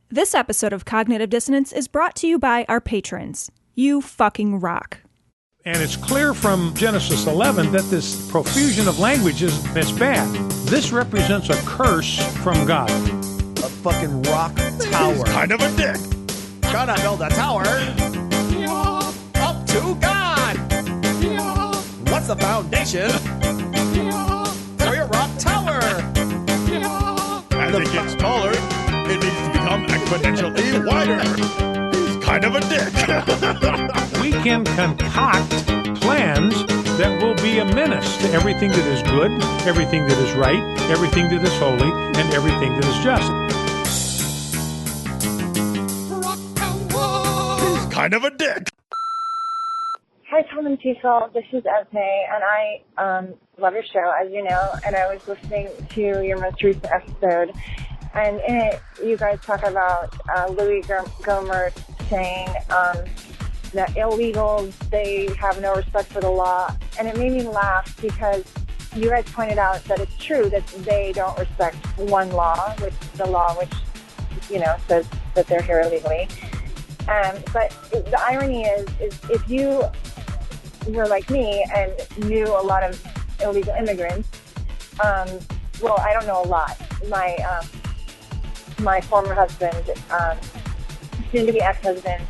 This episode of Cognitive Dissonance is brought to you by our patrons. You fucking rock. And it's clear from Genesis 11 that this profusion of languages is bad. This represents a curse from God. A fucking rock tower. He's kind of a dick. Gotta build a tower. Yeah. Up to God. Yeah. What's the foundation? Yeah. For your rock tower. Yeah. As it gets taller, it needs to become exponentially wider. He's kind of a dick. We can concoct plans that will be a menace to everything that is good, everything that is right, everything that is holy, and everything that is just. He's kind of a dick. Hi, Tom and Cecil. This is Esme, and I love your show, as you know, and I was listening to your most recent episode, and in it, you guys talk about Louis Gohmert saying that illegals, they have no respect for the law, and it made me laugh because you guys pointed out that it's true that they don't respect one law, which the law which, you know, says that they're here illegally. But the irony is if you were like me and knew a lot of illegal immigrants, well, I don't know a lot. My former husband, soon-to-be ex-husband,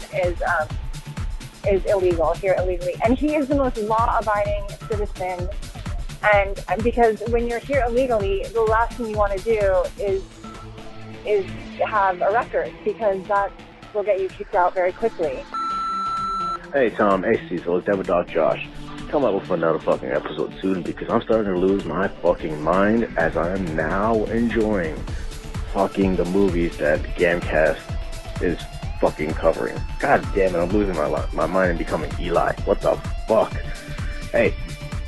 is illegal here illegally, and he is the most law-abiding citizen. And because when you're here illegally, the last thing you want to do is have a record, because that will get you kicked out very quickly. Hey Tom, hey Cecil, it's Devil Dog Josh. Come up with another fucking episode soon, because I'm starting to lose my fucking mind as I am now enjoying fucking the movies that Gamcast is fucking covering. God damn it, I'm losing my mind and becoming Eli. What the fuck? Hey,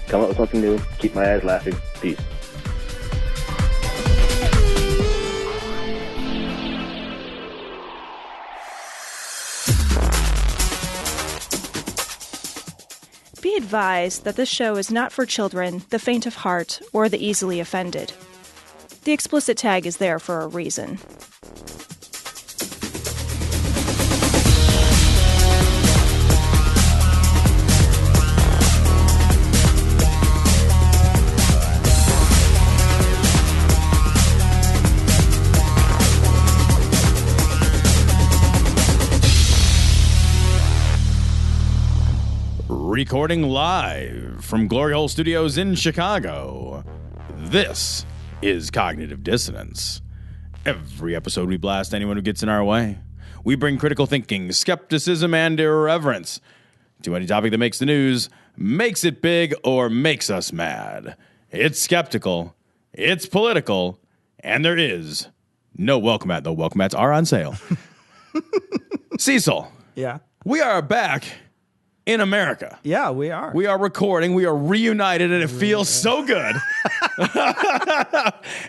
come up with something new, keep my ass laughing. Peace. Be advised that this show is not for children, the faint of heart, or the easily offended. The explicit tag is there for a reason. Recording live from Glory Hole Studios in Chicago, this is Cognitive Dissonance. Every episode we blast anyone who gets in our way. We bring critical thinking, skepticism, and irreverence to any topic that makes the news, makes it big, or makes us mad. It's skeptical, it's political, and there is no welcome mat. The welcome mats are on sale. Cecil. Yeah. We are back in America. Yeah, we are. We are recording. We are reunited, and it feels so good.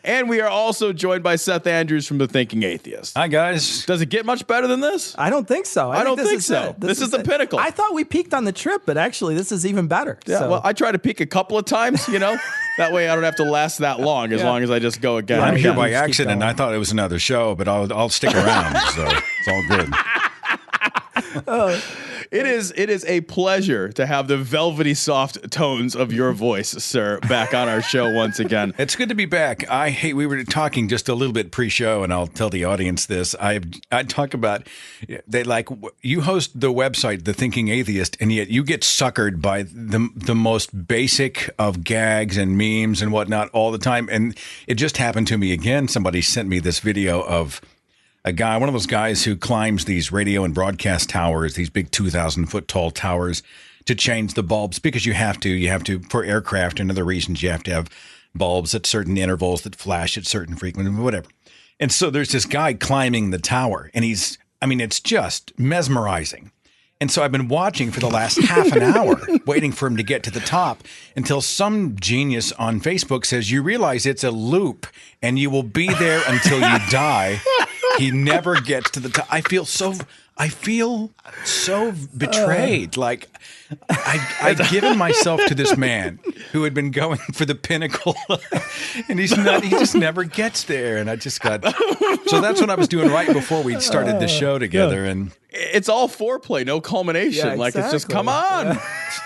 And we are also joined by Seth Andrews from the Thinking Atheist. Hi, guys. Does it get much better than this? I don't think so. I don't think so. This is the pinnacle. I thought we peaked on the trip, but actually this is even better. Yeah, so. well, I try to peak a couple of times, you know. That way I don't have to last that long, as long as I just go again. I'm here by Just keep accident. going. I thought it was another show, but I'll stick around, so it's all good. It is a pleasure to have the velvety soft tones of your voice, sir, back on our show once again. It's good to be back. We were talking just a little bit pre-show, and I'll tell the audience this. I talk about you host the website, The Thinking Atheist, and yet you get suckered by the most basic of gags and memes and whatnot all the time. And it just happened to me again. Somebody sent me this video of a guy, one of those guys who climbs these radio and broadcast towers, these big 2,000-foot tall towers, to change the bulbs, because you have to for aircraft and other reasons. You have to have bulbs at certain intervals that flash at certain frequencies, whatever. And so there's this guy climbing the tower, and it's just mesmerizing. And so I've been watching for the last half an hour, waiting for him to get to the top, until some genius on Facebook says, you realize it's a loop and you will be there until you die. He never gets to the top. I feel so betrayed. Like I'd given myself to this man who had been going for the pinnacle, and he just never gets there. And I just got, so that's what I was doing right before we started the show together. And it's all foreplay, no culmination. Yeah, Like, it's just, exactly. come on.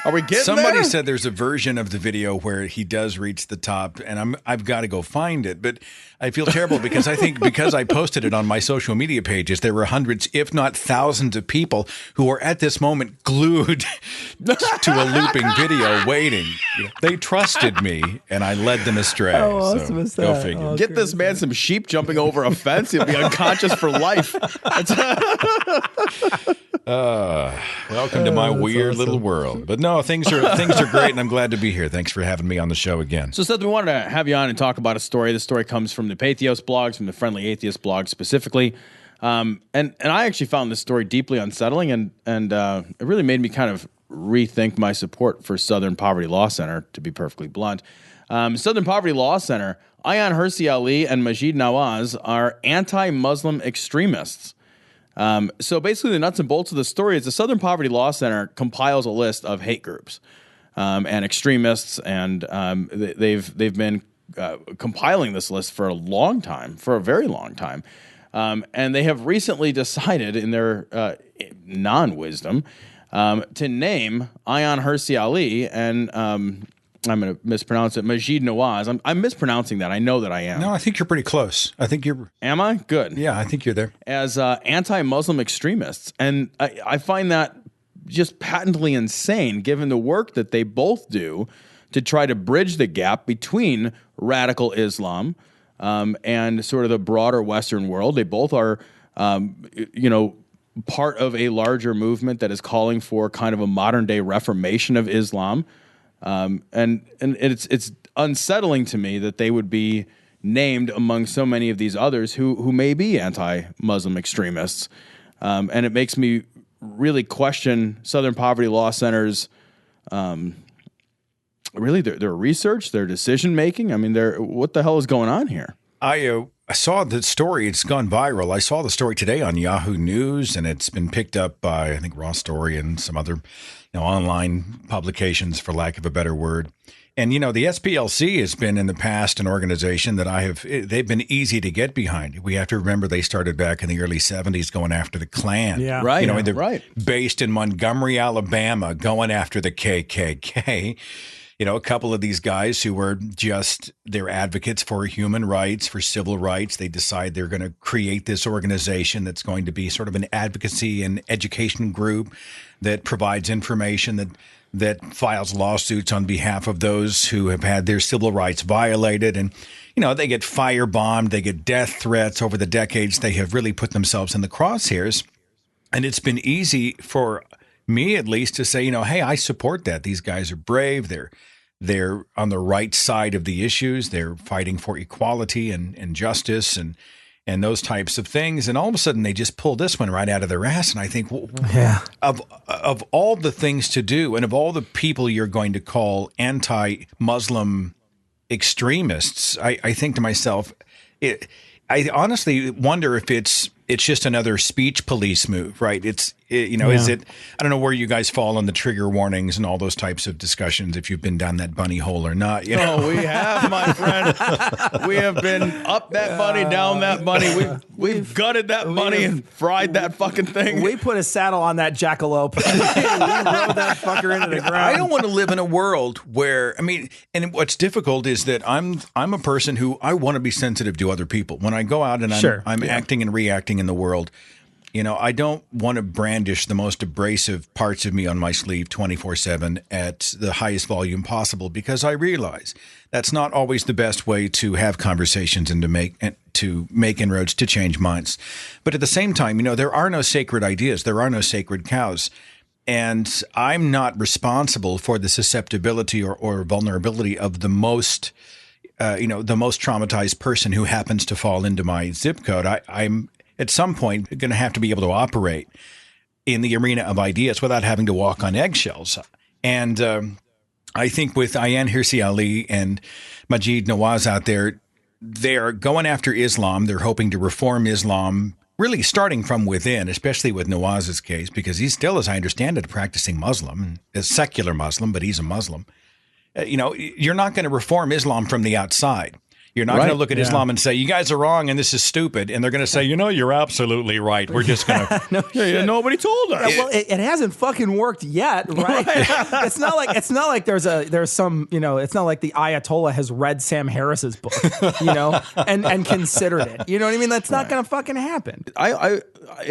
Are we getting somebody there? said there's a version of the video where he does reach the top, and I've got to go find it. But I feel terrible because I think because I posted it on my social media pages, there were hundreds, if not thousands, of people who are at this moment glued to a looping video waiting. They trusted me, and I led them astray. How awesome is Go that? figure. Oh, Get this man some sheep jumping over a fence. He'll be unconscious for life. Welcome to my weird little world. But no, things are great, and I'm glad to be here. Thanks for having me on the show again. So, Seth, we wanted to have you on and talk about a story. This story comes from the Pathos blogs, from the Friendly Atheist blog specifically. And I actually found this story deeply unsettling, and it really made me kind of rethink my support for Southern Poverty Law Center, to be perfectly blunt. Southern Poverty Law Center, Ayaan, Hirsi Ali, and Maajid Nawaz are anti-Muslim extremists. So basically, the nuts and bolts of the story is the Southern Poverty Law Center compiles a list of hate groups and extremists, and they've been compiling this list for a long time, for a very long time. And they have recently decided, in their non-wisdom, to name Ayaan, Hirsi Ali, and I'm going to mispronounce it, Maajid Nawaz. I'm mispronouncing that. I know that I am. No, I think you're pretty close. I think you're. Am I? Good. Yeah, I think you're there. As anti-Muslim extremists. And I find that just patently insane, given the work that they both do to try to bridge the gap between radical Islam and sort of the broader Western world. They both are, part of a larger movement that is calling for kind of a modern-day reformation of Islam. And it's unsettling to me that they would be named among so many of these others who may be anti-Muslim extremists. And it makes me really question Southern Poverty Law Center's really their research, their decision making. I mean, what the hell is going on here? I saw the story. It's gone viral. I saw the story today on Yahoo News, and it's been picked up by, I think, Raw Story and some other online publications, for lack of a better word. And, the SPLC has been in the past an organization that they've been easy to get behind. We have to remember they started back in the early 70s going after the Klan. Yeah. Right. They're right. based in Montgomery, Alabama, going after the KKK. A couple of these guys who were they're advocates for human rights, for civil rights. They decide they're going to create this organization that's going to be sort of an advocacy and education group that provides information, that files lawsuits on behalf of those who have had their civil rights violated. And, they get firebombed, they get death threats over the decades. They have really put themselves in the crosshairs. And it's been easy for me, at least, to say, hey, I support that. These guys are brave. They're on the right side of the issues. They're fighting for equality and justice and those types of things. And all of a sudden, they just pull this one right out of their ass. And I think, of all the things to do, and of all the people you're going to call anti-Muslim extremists, I think to myself, I honestly wonder if it's just another speech police move, right? Is it, I don't know where you guys fall on the trigger warnings and all those types of discussions, if you've been down that bunny hole or not. Oh, we have, my friend. We have been up that bunny, down that bunny. We've gutted that bunny and fried that fucking thing. We put a saddle on that jackalope. We rode that fucker into the ground. I don't want to live in a world where, and what's difficult is that I'm a person who I want to be sensitive to other people. When I go out and I'm acting and reacting in the world, I don't want to brandish the most abrasive parts of me on my sleeve 24/7 at the highest volume possible, because I realize that's not always the best way to have conversations and to make inroads to change minds. But at the same time, there are no sacred ideas. There are no sacred cows. And I'm not responsible for the susceptibility or vulnerability of the most traumatized person who happens to fall into my zip code. I'm at some point going to have to be able to operate in the arena of ideas without having to walk on eggshells. And I think with Ayaan, Hirsi Ali, and Maajid Nawaz out there, they're going after Islam. They're hoping to reform Islam, really starting from within, especially with Nawaz's case, because he's still, as I understand it, a practicing Muslim, a secular Muslim, but he's a Muslim. You're not going to reform Islam from the outside. You're not going to look at Islam and say, you guys are wrong and this is stupid. And they're going to say, you're absolutely right. We're just going to. Nobody told us. Yeah, well, it hasn't fucking worked yet, right? It's not like there's some, it's not like the Ayatollah has read Sam Harris's book, and considered it. You know what I mean? That's not going to fucking happen. I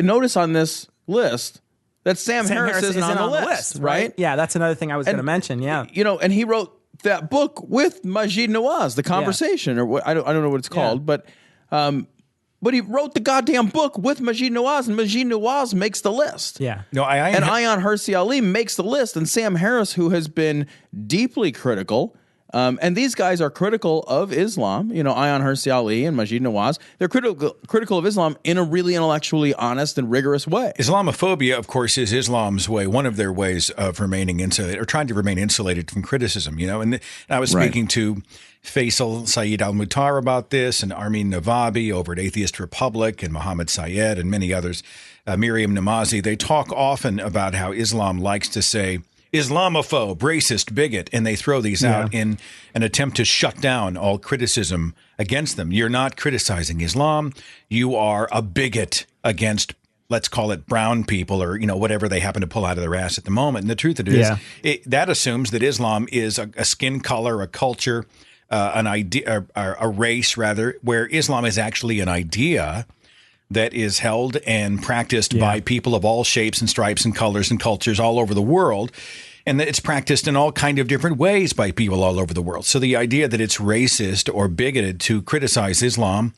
notice on this list that Sam Harris isn't on the list, right? Yeah, that's another thing I was going to mention. Yeah. And he wrote that book with Maajid Nawaz, The Conversation, or what, I don't know what it's called, but he wrote the goddamn book with Maajid Nawaz, and Maajid Nawaz makes the list. Yeah. No, and Ayaan Hirsi Ali makes the list, and Sam Harris, who has been deeply critical, and these guys are critical of Islam, Ayaan Hirsi Ali and Maajid Nawaz, they're critical of Islam in a really intellectually honest and rigorous way. Islamophobia, of course, is Islam's way, one of their ways of remaining insulated, or trying to remain insulated from criticism, And I was speaking to Faisal Saeed Al-Mutar about this, and Armin Navabi over at Atheist Republic, and Mohammed Syed, and many others, Miriam Namazi. They talk often about how Islam likes to say, Islamophobe, racist, bigot, and they throw these out in an attempt to shut down all criticism against them. You're not criticizing Islam. You are a bigot against, let's call it, brown people, or whatever they happen to pull out of their ass at the moment. And the truth of it is, that assumes that Islam is a skin color, a culture, an idea, a race rather, where Islam is actually an idea that is held and practiced by people of all shapes and stripes and colors and cultures all over the world, and that it's practiced in all kind of different ways by people all over the world. So the idea that it's racist or bigoted to criticize Islam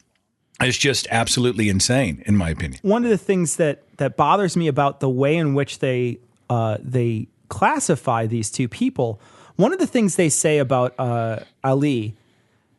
is just absolutely insane, in my opinion. One of the things that bothers me about the way in which they classify these two people, one of the things they say about Ali,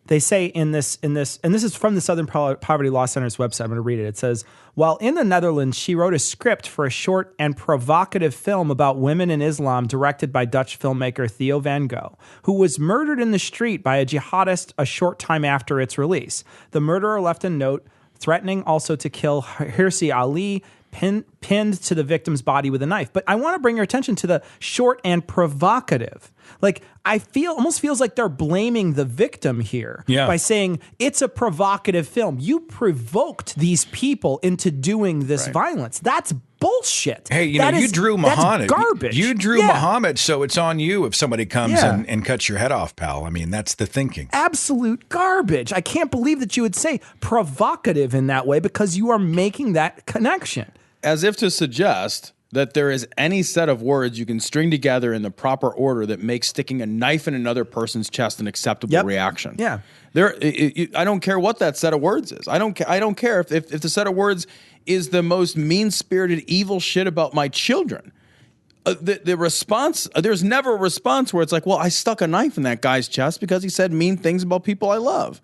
they say in this, and this is from the Southern Poverty Law Center's website. I'm going to read it. It says, while in the Netherlands, she wrote a script for a short and provocative film about women in Islam directed by Dutch filmmaker Theo van Gogh, who was murdered in the street by a jihadist a short time after its release. The murderer left a note threatening also to kill Hirsi Ali, pinned to the victim's body with a knife. But I want to bring your attention to the short and provocative. Like, almost feels like they're blaming the victim here by saying it's a provocative film. You provoked these people into doing this violence. That's bullshit. Hey, you drew Muhammad. That's garbage. You drew Muhammad, so it's on you if somebody comes and cuts your head off, pal. I mean, that's the thinking. Absolute garbage. I can't believe that you would say provocative in that way, because you are making that connection. As if to suggest that there is any set of words you can string together in the proper order that makes sticking a knife in another person's chest an acceptable reaction. Yeah. I don't care what that set of words is. I don't care if the set of words is the most mean-spirited, evil shit about my children. The response, there's never a response where it's like, well, I stuck a knife in that guy's chest because he said mean things about people I love.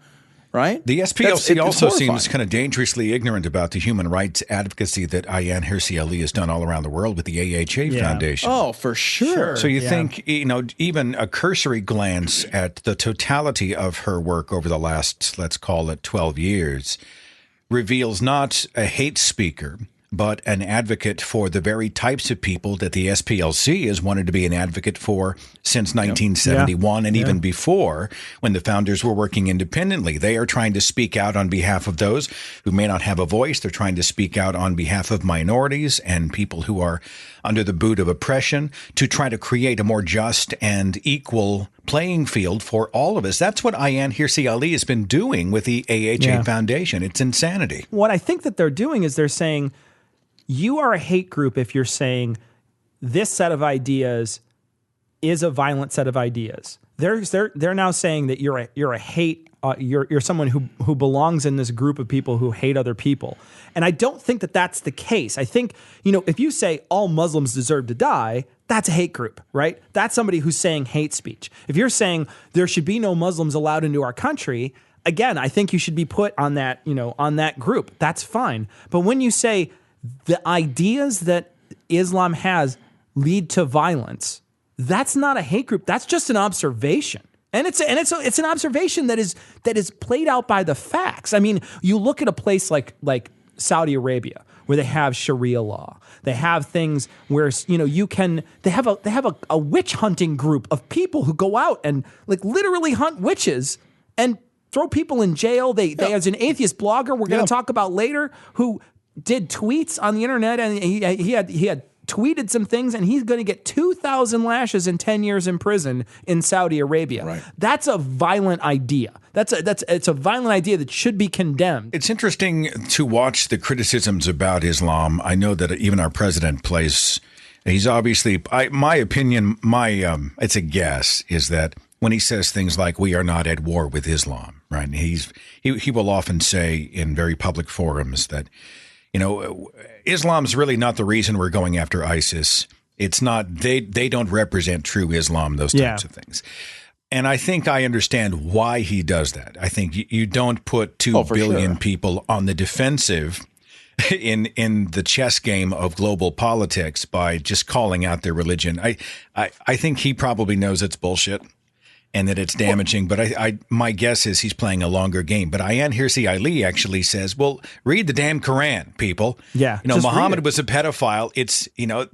Right? The SPLC also seems kind of dangerously ignorant about the human rights advocacy that Ayaan Hirsi Ali has done all around the world with the AHA Foundation. Oh, for sure. So you think, even a cursory glance at the totality of her work over the last, let's call it 12 years, reveals not a hate speaker, but an advocate for the very types of people that the SPLC has wanted to be an advocate for since 1971 and even before, when the founders were working independently. They are trying to speak out on behalf of those who may not have a voice. They're trying to speak out on behalf of minorities and people who are under the boot of oppression, to try to create a more just and equal playing field for all of us. That's what Ayaan Hirsi Ali has been doing with the AHA Foundation. It's insanity. What I think that they're doing is they're saying, you are a hate group if you're saying this set of ideas is a violent set of ideas. They're now saying that you're a hate. You're someone who belongs in this group of people who hate other people. And I don't think that that's the case. I think, if you say all Muslims deserve to die, that's a hate group, right? That's somebody who's saying hate speech. If you're saying there should be no Muslims allowed into our country, again, I think you should be put on that, on that group. That's fine. But when you say the ideas that Islam has lead to violence, that's not a hate group. That's just an observation. And it's an observation that is played out by the facts. I mean, you look at a place like Saudi Arabia, where they have Sharia law. They have things where, you know, they have a witch hunting group of people who go out and like literally hunt witches and throw people in jail. There's an atheist blogger we're going to talk about later who did tweets on the internet, and he had tweeted some things, and he's going to get 2,000 lashes and 10 years in prison in Saudi Arabia. Right. That's a violent idea. It's a violent idea that should be condemned. It's interesting to watch the criticisms about Islam. I know that even our president he's obviously, my opinion, it's a guess, is that when he says things like, we are not at war with Islam, right? And he will often say in very public forums that, you know, Islam's really not the reason we're going after ISIS. It's not, they don't represent true Islam, those types of things. And I think I understand why he does that. I think you don't put 2 billion people on the defensive in the chess game of global politics by just calling out their religion. I think he probably knows it's bullshit and that it's damaging, but my guess is he's playing a longer game. But Ayaan Hirsi Ali actually says, well, read the damn Quran, people. Yeah. You know, Muhammad was a pedophile. It's, you know,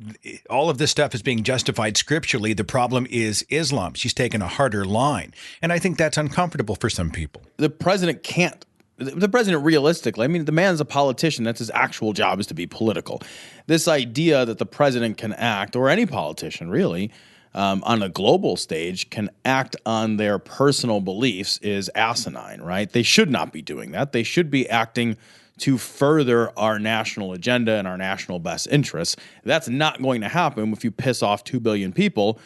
all of this stuff is being justified scripturally. The problem is Islam. She's taken a harder line. And I think that's uncomfortable for some people. The president can't. The president, realistically, I mean, the man's a politician. That's his actual job, is to be political. This idea that the president can act, or any politician really, on a global stage can act on their personal beliefs is asinine, right? They should not be doing that. They should be acting to further our national agenda and our national best interests. That's not going to happen if you piss off 2 billion people,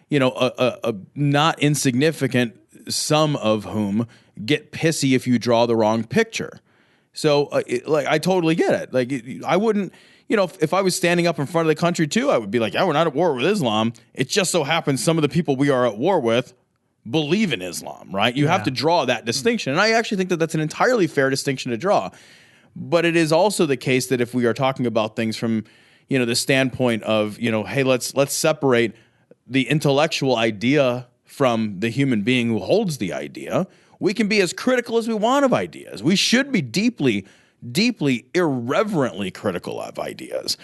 you know, a not insignificant some of whom get pissy if you draw the wrong picture. So, I totally get it. Like, I wouldn't... You know, if I was standing up in front of the country too, I would be like, yeah, we're not at war with Islam. It just so happens some of the people we are at war with believe in Islam, right? You have to draw that distinction. And I actually think that that's an entirely fair distinction to draw. But it is also the case that if we are talking about things from, you know, the standpoint of, you know, hey, let's separate the intellectual idea from the human being who holds the idea, we can be as critical as we want of ideas. We should be deeply irreverently critical of ideas.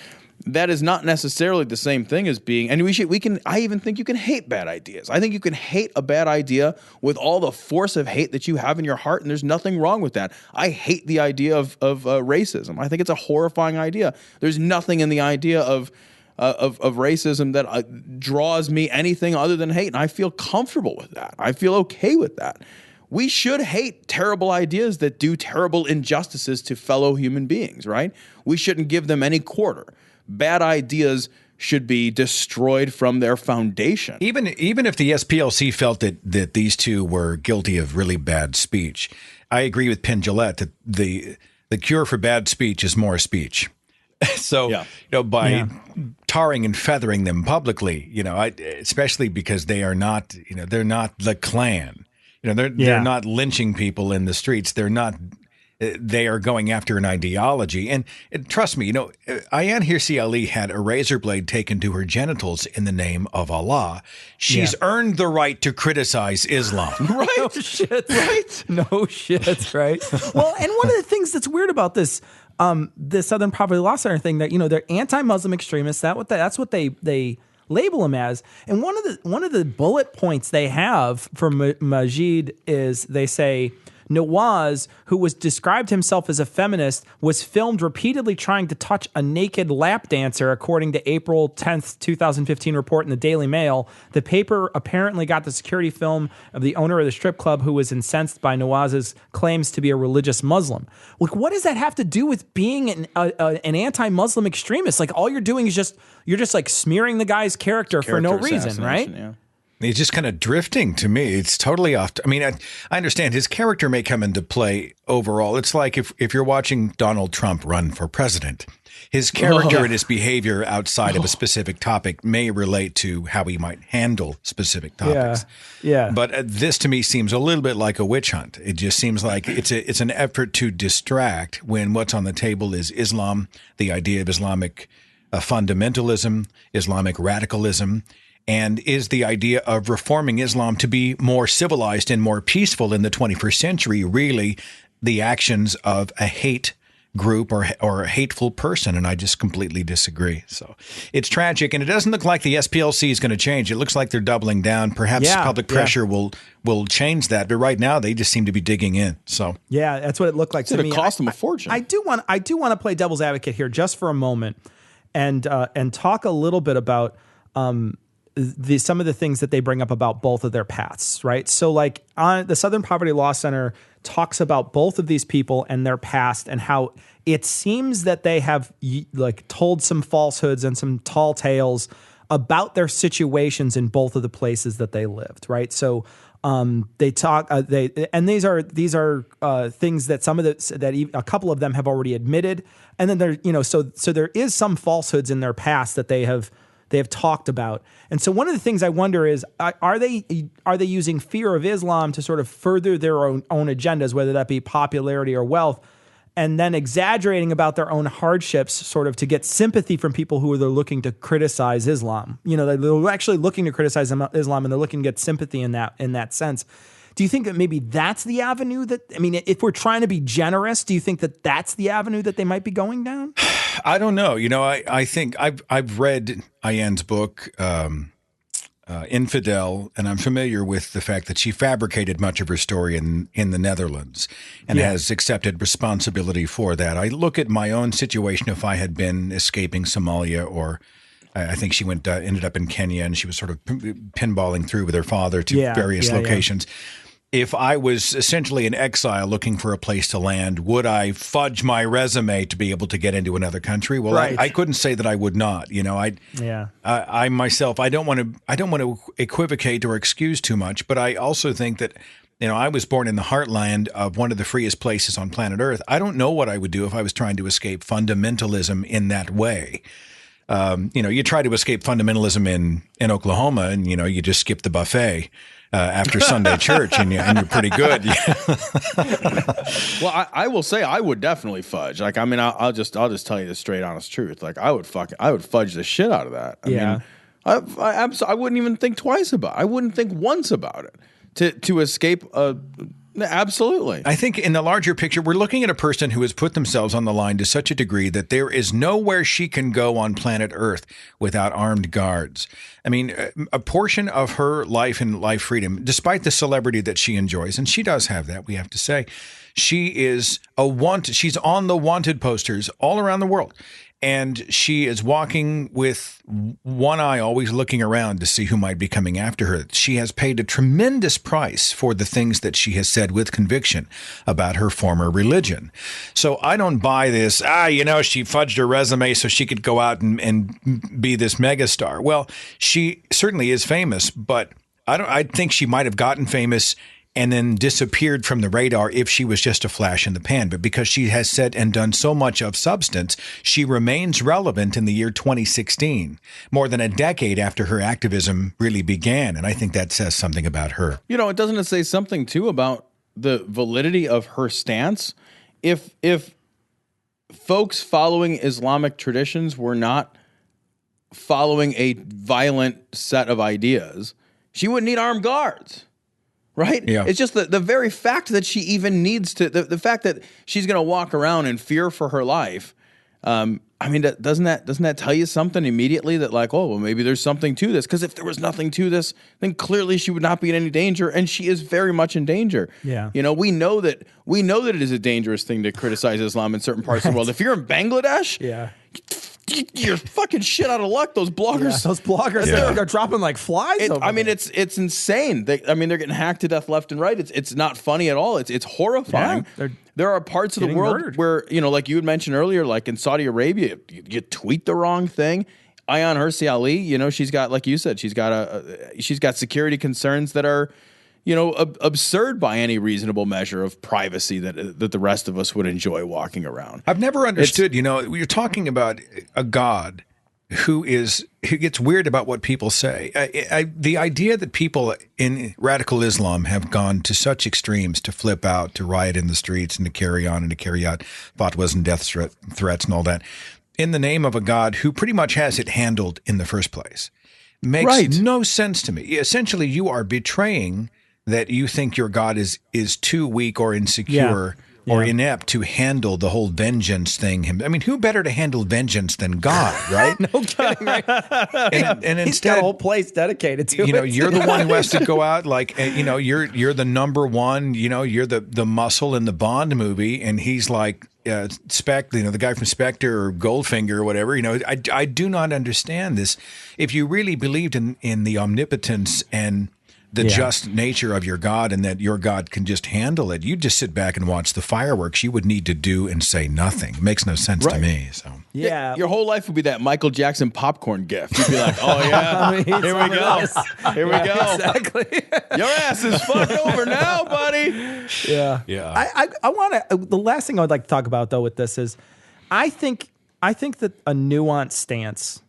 That is not necessarily the same thing as being, and I even think you can hate bad ideas. I think you can hate a bad idea with all the force of hate that you have in your heart, and there's nothing wrong with that. I hate the idea of racism. I think it's a horrifying idea. There's nothing in the idea of racism that draws me anything other than hate, and I feel comfortable with that. I feel okay with that. We should hate terrible ideas that do terrible injustices to fellow human beings, right? We shouldn't give them any quarter. Bad ideas should be destroyed from their foundation. Even if the SPLC felt that these two were guilty of really bad speech, I agree with Penn Jillette that the cure for bad speech is more speech. So, you know, by tarring and feathering them publicly, you know, especially because they are not, you know, they're not the Klan. You know, they're not lynching people in the streets. They are going after an ideology. And trust me, you know, Ayaan Hirsi Ali had a razor blade taken to her genitals in the name of Allah. She's earned the right to criticize Islam. Right? No shit. Right? No shit. Right? Well, and one of the things that's weird about this Southern Poverty Law Center thing, that, you know, they're anti-Muslim extremists. That's what they label them as. And one of the bullet points they have for Maajid is they say Nawaz, who was described himself as a feminist, was filmed repeatedly trying to touch a naked lap dancer, according to April 10th, 2015 report in the Daily Mail. The paper apparently got the security film of the owner of the strip club who was incensed by Nawaz's claims to be a religious Muslim. Like, what does that have to do with being an anti-Muslim extremist? Like, all you're doing is you're just like smearing the guy's character for no reason, right? Yeah. He's just kind of drifting to me. It's totally off. I mean, I understand his character may come into play overall. It's like if you're watching Donald Trump run for president, his character and his behavior outside of a specific topic may relate to how he might handle specific topics. Yeah. But this to me seems a little bit like a witch hunt. It just seems like it's an effort to distract when what's on the table is Islam, the idea of Islamic fundamentalism, Islamic radicalism. And is the idea of reforming Islam to be more civilized and more peaceful in the 21st century really the actions of a hate group or a hateful person? And I just completely disagree. So it's tragic, and it doesn't look like the SPLC is going to change. It looks like they're doubling down. Perhaps public pressure will change that, but right now they just seem to be digging in. So yeah, that's what it looked like to me. It cost them a fortune. I do want to play devil's advocate here just for a moment, and talk a little bit about some of the things that they bring up about both of their paths, right? So like on the Southern Poverty Law Center talks about both of these people and their past, and how it seems that they have like told some falsehoods and some tall tales about their situations in both of the places that they lived, right? So they talk and these are things that a couple of them have already admitted, and then there so there is some falsehoods in their past that they have talked about. And so one of the things I wonder is, are they using fear of Islam to sort of further their own agendas, whether that be popularity or wealth, and then exaggerating about their own hardships sort of to get sympathy from people who are looking to criticize Islam? They're actually looking to criticize Islam, and they're looking to get sympathy in that sense. Do you think that maybe that's the avenue if we're trying to be generous, do you think that that's the avenue that they might be going down? I don't know. I think I've read Ayaan's book, Infidel, and I'm familiar with the fact that she fabricated much of her story in the Netherlands and has accepted responsibility for that. I look at my own situation. If I had been escaping Somalia, or I think she ended up in Kenya, and she was sort of pinballing through with her father to various locations. If I was essentially in exile looking for a place to land, would I fudge my resume to be able to get into another country? Well, right. I couldn't say that I would not. I myself, I don't want to equivocate or excuse too much, but I also think that I was born in the heartland of one of the freest places on planet Earth. I don't know what I would do if I was trying to escape fundamentalism in that way. You try to escape fundamentalism in Oklahoma, and you just skip the buffet after Sunday church, and you're pretty good. Well, I will say I would definitely fudge. I'll just tell you the straight, honest truth. Like I would fudge the shit out of that. I wouldn't even think twice about it. I wouldn't think once about it to escape absolutely. I think in the larger picture, we're looking at a person who has put themselves on the line to such a degree that there is nowhere she can go on planet Earth without armed guards. I mean, a portion of her life and life freedom, despite the celebrity that she enjoys, and she does have that, we have to say, she is she's on the wanted posters all around the world. And she is walking with one eye always looking around to see who might be coming after her. She has paid a tremendous price for the things that she has said with conviction about her former religion. So I don't buy this, she fudged her resume so she could go out and be this megastar. Well, she certainly is famous, but I think she might have gotten famous and then disappeared from the radar if she was just a flash in the pan. But because she has said and done so much of substance, she remains relevant in the year 2016, more than a decade after her activism really began. And I think that says something about her. Doesn't it say something, too, about the validity of her stance? If folks following Islamic traditions were not following a violent set of ideas, she wouldn't need armed guards. Right? Yeah. It's just the very fact that she even needs to, the fact that she's going to walk around in fear for her life. Doesn't that tell you something immediately that maybe there's something to this? Because if there was nothing to this, then clearly she would not be in any danger, and she is very much in danger. Yeah. We know that it is a dangerous thing to criticize Islam in certain parts of the world. If you're in Bangladesh, you're fucking shit out of luck. Those bloggers, they're dropping like flies. It's insane. They're getting hacked to death left and right. It's not funny at all. It's horrifying. Yeah, there are parts of the world murdered. where like you had mentioned earlier, like in Saudi Arabia, you tweet the wrong thing. Ayaan Hirsi Ali, she's got, like you said, she's got security concerns that are, absurd by any reasonable measure of privacy that the rest of us would enjoy walking around. I've never understood, you're talking about a God who gets weird about what people say. The idea that people in radical Islam have gone to such extremes to flip out, to riot in the streets, and to carry on and to carry out fatwas and death threats and all that, in the name of a God who pretty much has it handled in the first place. makes no sense to me. Essentially, you are betraying that you think your God is too weak or insecure or inept to handle the whole vengeance thing. I mean, who better to handle vengeance than God, right? No kidding, right? And He's instead, got a whole place dedicated to it. you're the one who has to go out like, you're the number one, you're the muscle in the Bond movie, and he's like the guy from Spectre or Goldfinger or whatever. I do not understand this. If you really believed in the omnipotence and the just nature of your God and that your God can just handle it, you'd just sit back and watch the fireworks. You would need to do and say nothing. It makes no sense to me. So your whole life would be that Michael Jackson popcorn gift. You'd be like, oh yeah, here we go. Here we go. Exactly. Your ass is fucked over now, buddy. Yeah. I want to. The last thing I would like to talk about though with this is, I think that a nuanced stance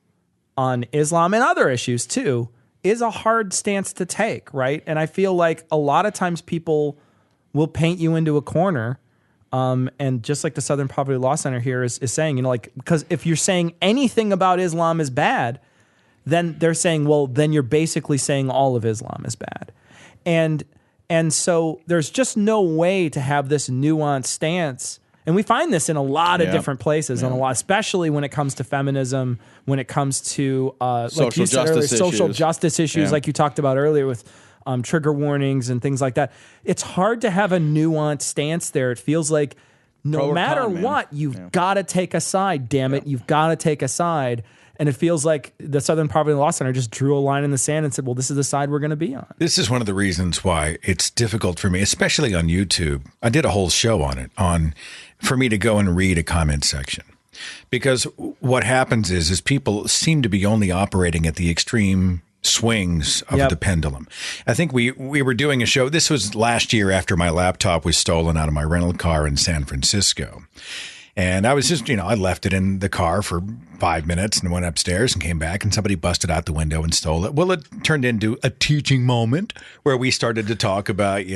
on Islam and other issues too is a hard stance to take, right? And I feel like a lot of times people will paint you into a corner. And just like the Southern Poverty Law Center here is saying, because if you're saying anything about Islam is bad, then they're saying, well, then you're basically saying all of Islam is bad. And so there's just no way to have this nuanced stance. And we find this in a lot of different places, and especially when it comes to feminism, when it comes to like you said earlier, social justice issues, like you talked about earlier with trigger warnings and things like that. It's hard to have a nuanced stance there. It feels like no matter what, you've got to take a side. Damn it, you've got to take a side. And it feels like the Southern Poverty Law Center just drew a line in the sand and said, well, this is the side we're going to be on. This is one of the reasons why it's difficult for me, especially on YouTube. I did a whole show on it, for me to go and read a comment section. Because what happens is people seem to be only operating at the extreme swings of the pendulum. I think we were doing a show. This was last year after my laptop was stolen out of my rental car in San Francisco. And I was just, I left it in the car for 5 minutes and went upstairs and came back and somebody busted out the window and stole it. Well, it turned into a teaching moment where we started to talk about,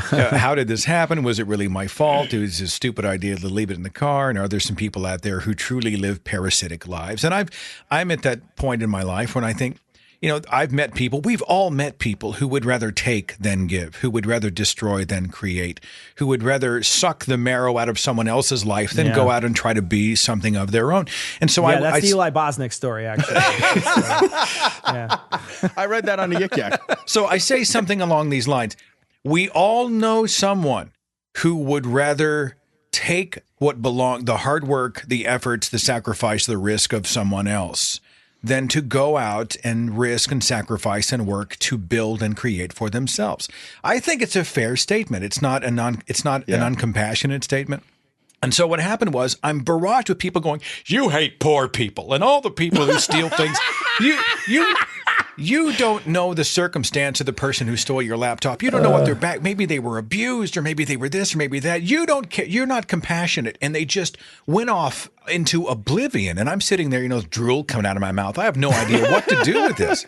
how did this happen? Was it really my fault? It was a stupid idea to leave it in the car. And are there some people out there who truly live parasitic lives? And I'm at that point in my life when I think, I've met people, we've all met people who would rather take than give, who would rather destroy than create, who would rather suck the marrow out of someone else's life than go out and try to be something of their own. And so that's the Eli Bosnick story, actually. I read that on the Yik Yak. So I say something along these lines. We all know someone who would rather take what belongs, the hard work, the efforts, the sacrifice, the risk of someone else, than to go out and risk and sacrifice and work to build and create for themselves. I think it's a fair statement. It's not an uncompassionate statement. And so what happened was I'm barraged with people going, you hate poor people and all the people who steal things. You don't know the circumstance of the person who stole your laptop. You don't know what they're back. Maybe they were abused, or maybe they were this, or maybe that. You don't care. You're not compassionate. And they just went off into oblivion. And I'm sitting there, drool coming out of my mouth. I have no idea what to do with this.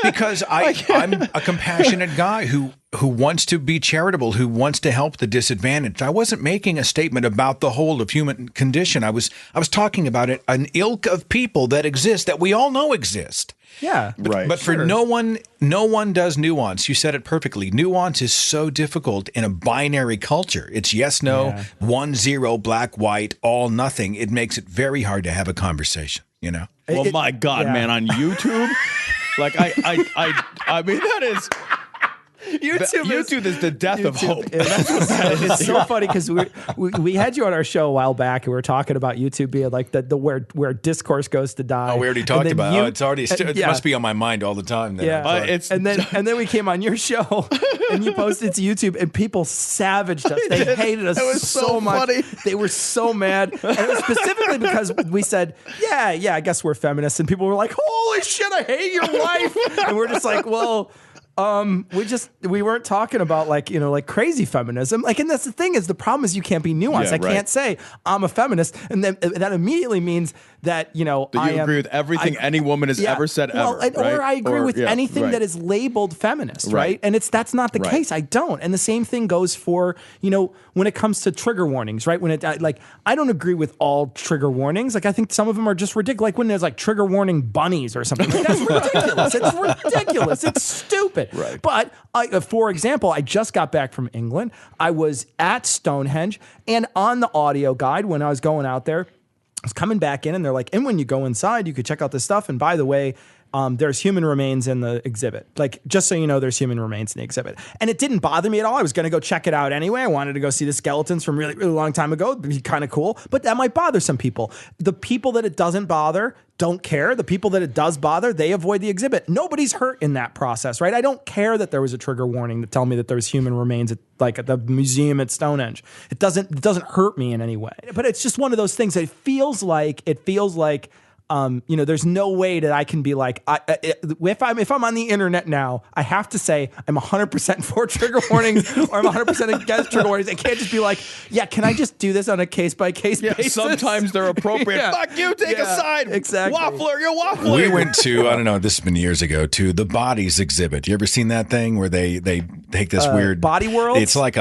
Because I'm a compassionate guy who wants to be charitable, who wants to help the disadvantaged. I wasn't making a statement about the whole of human condition. I was talking about an ilk of people that exist, that we all know exist. Yeah. But for no one does nuance. You said it perfectly. Nuance is so difficult in a binary culture. It's yes, no, 1, 0, black, white, all, nothing. It makes it very hard to have a conversation, Well, my God, man, on YouTube, like I mean, that is... YouTube is the death of hope. It's so funny because we had you on our show a while back and we were talking about YouTube being like the where discourse goes to die. Oh, we already talked about it. It must be on my mind all the time. Then. Yeah, and then we came on your show and you posted to YouTube and people savaged us. They hated us so much. Funny. They were so mad. And it was specifically because we said, I guess we're feminists, and people were like, holy shit, I hate your wife. And we're just like, well, We weren't talking about like crazy feminism. Like, and that's the thing is the problem is you can't be nuanced. I can't say I'm a feminist, and then that immediately means that that you agree with everything any woman has ever said ever, right? Or I agree with anything that is labeled feminist, right? And that's not the case. I don't. And the same thing goes for when it comes to trigger warnings, right? When I don't agree with all trigger warnings. Like I think some of them are just ridiculous. Like when there's like trigger warning bunnies or something. Like, that's ridiculous. It's ridiculous. It's stupid. Right. But for example, I just got back from England. I was at Stonehenge, and on the audio guide when I was going out there, I was coming back in, and they're like, and when you go inside, you could check out this stuff. And by the way, there's human remains in the exhibit. Like, just so you know, there's human remains in the exhibit. And it didn't bother me at all. I was going to go check it out anyway. I wanted to go see the skeletons from really, really long time ago. It'd be kind of cool. But that might bother some people. The people that it doesn't bother don't care. The people that it does bother, they avoid the exhibit. Nobody's hurt in that process, right? I don't care that there was a trigger warning to tell me that there was human remains at the museum at Stonehenge. It doesn't hurt me in any way. But it's just one of those things that it feels like there's no way that I can be like, if I'm on the internet now, I have to say I'm 100% for trigger warnings or I'm 100% against trigger warnings. I can't just be like, can I just do this on a case by case basis? Sometimes they're appropriate. Fuck you, take a side. Exactly. Waffler, you're waffling. We went to, I don't know, this has been years ago, to the Bodies exhibit. You ever seen that thing where they take this weird Body World? It's like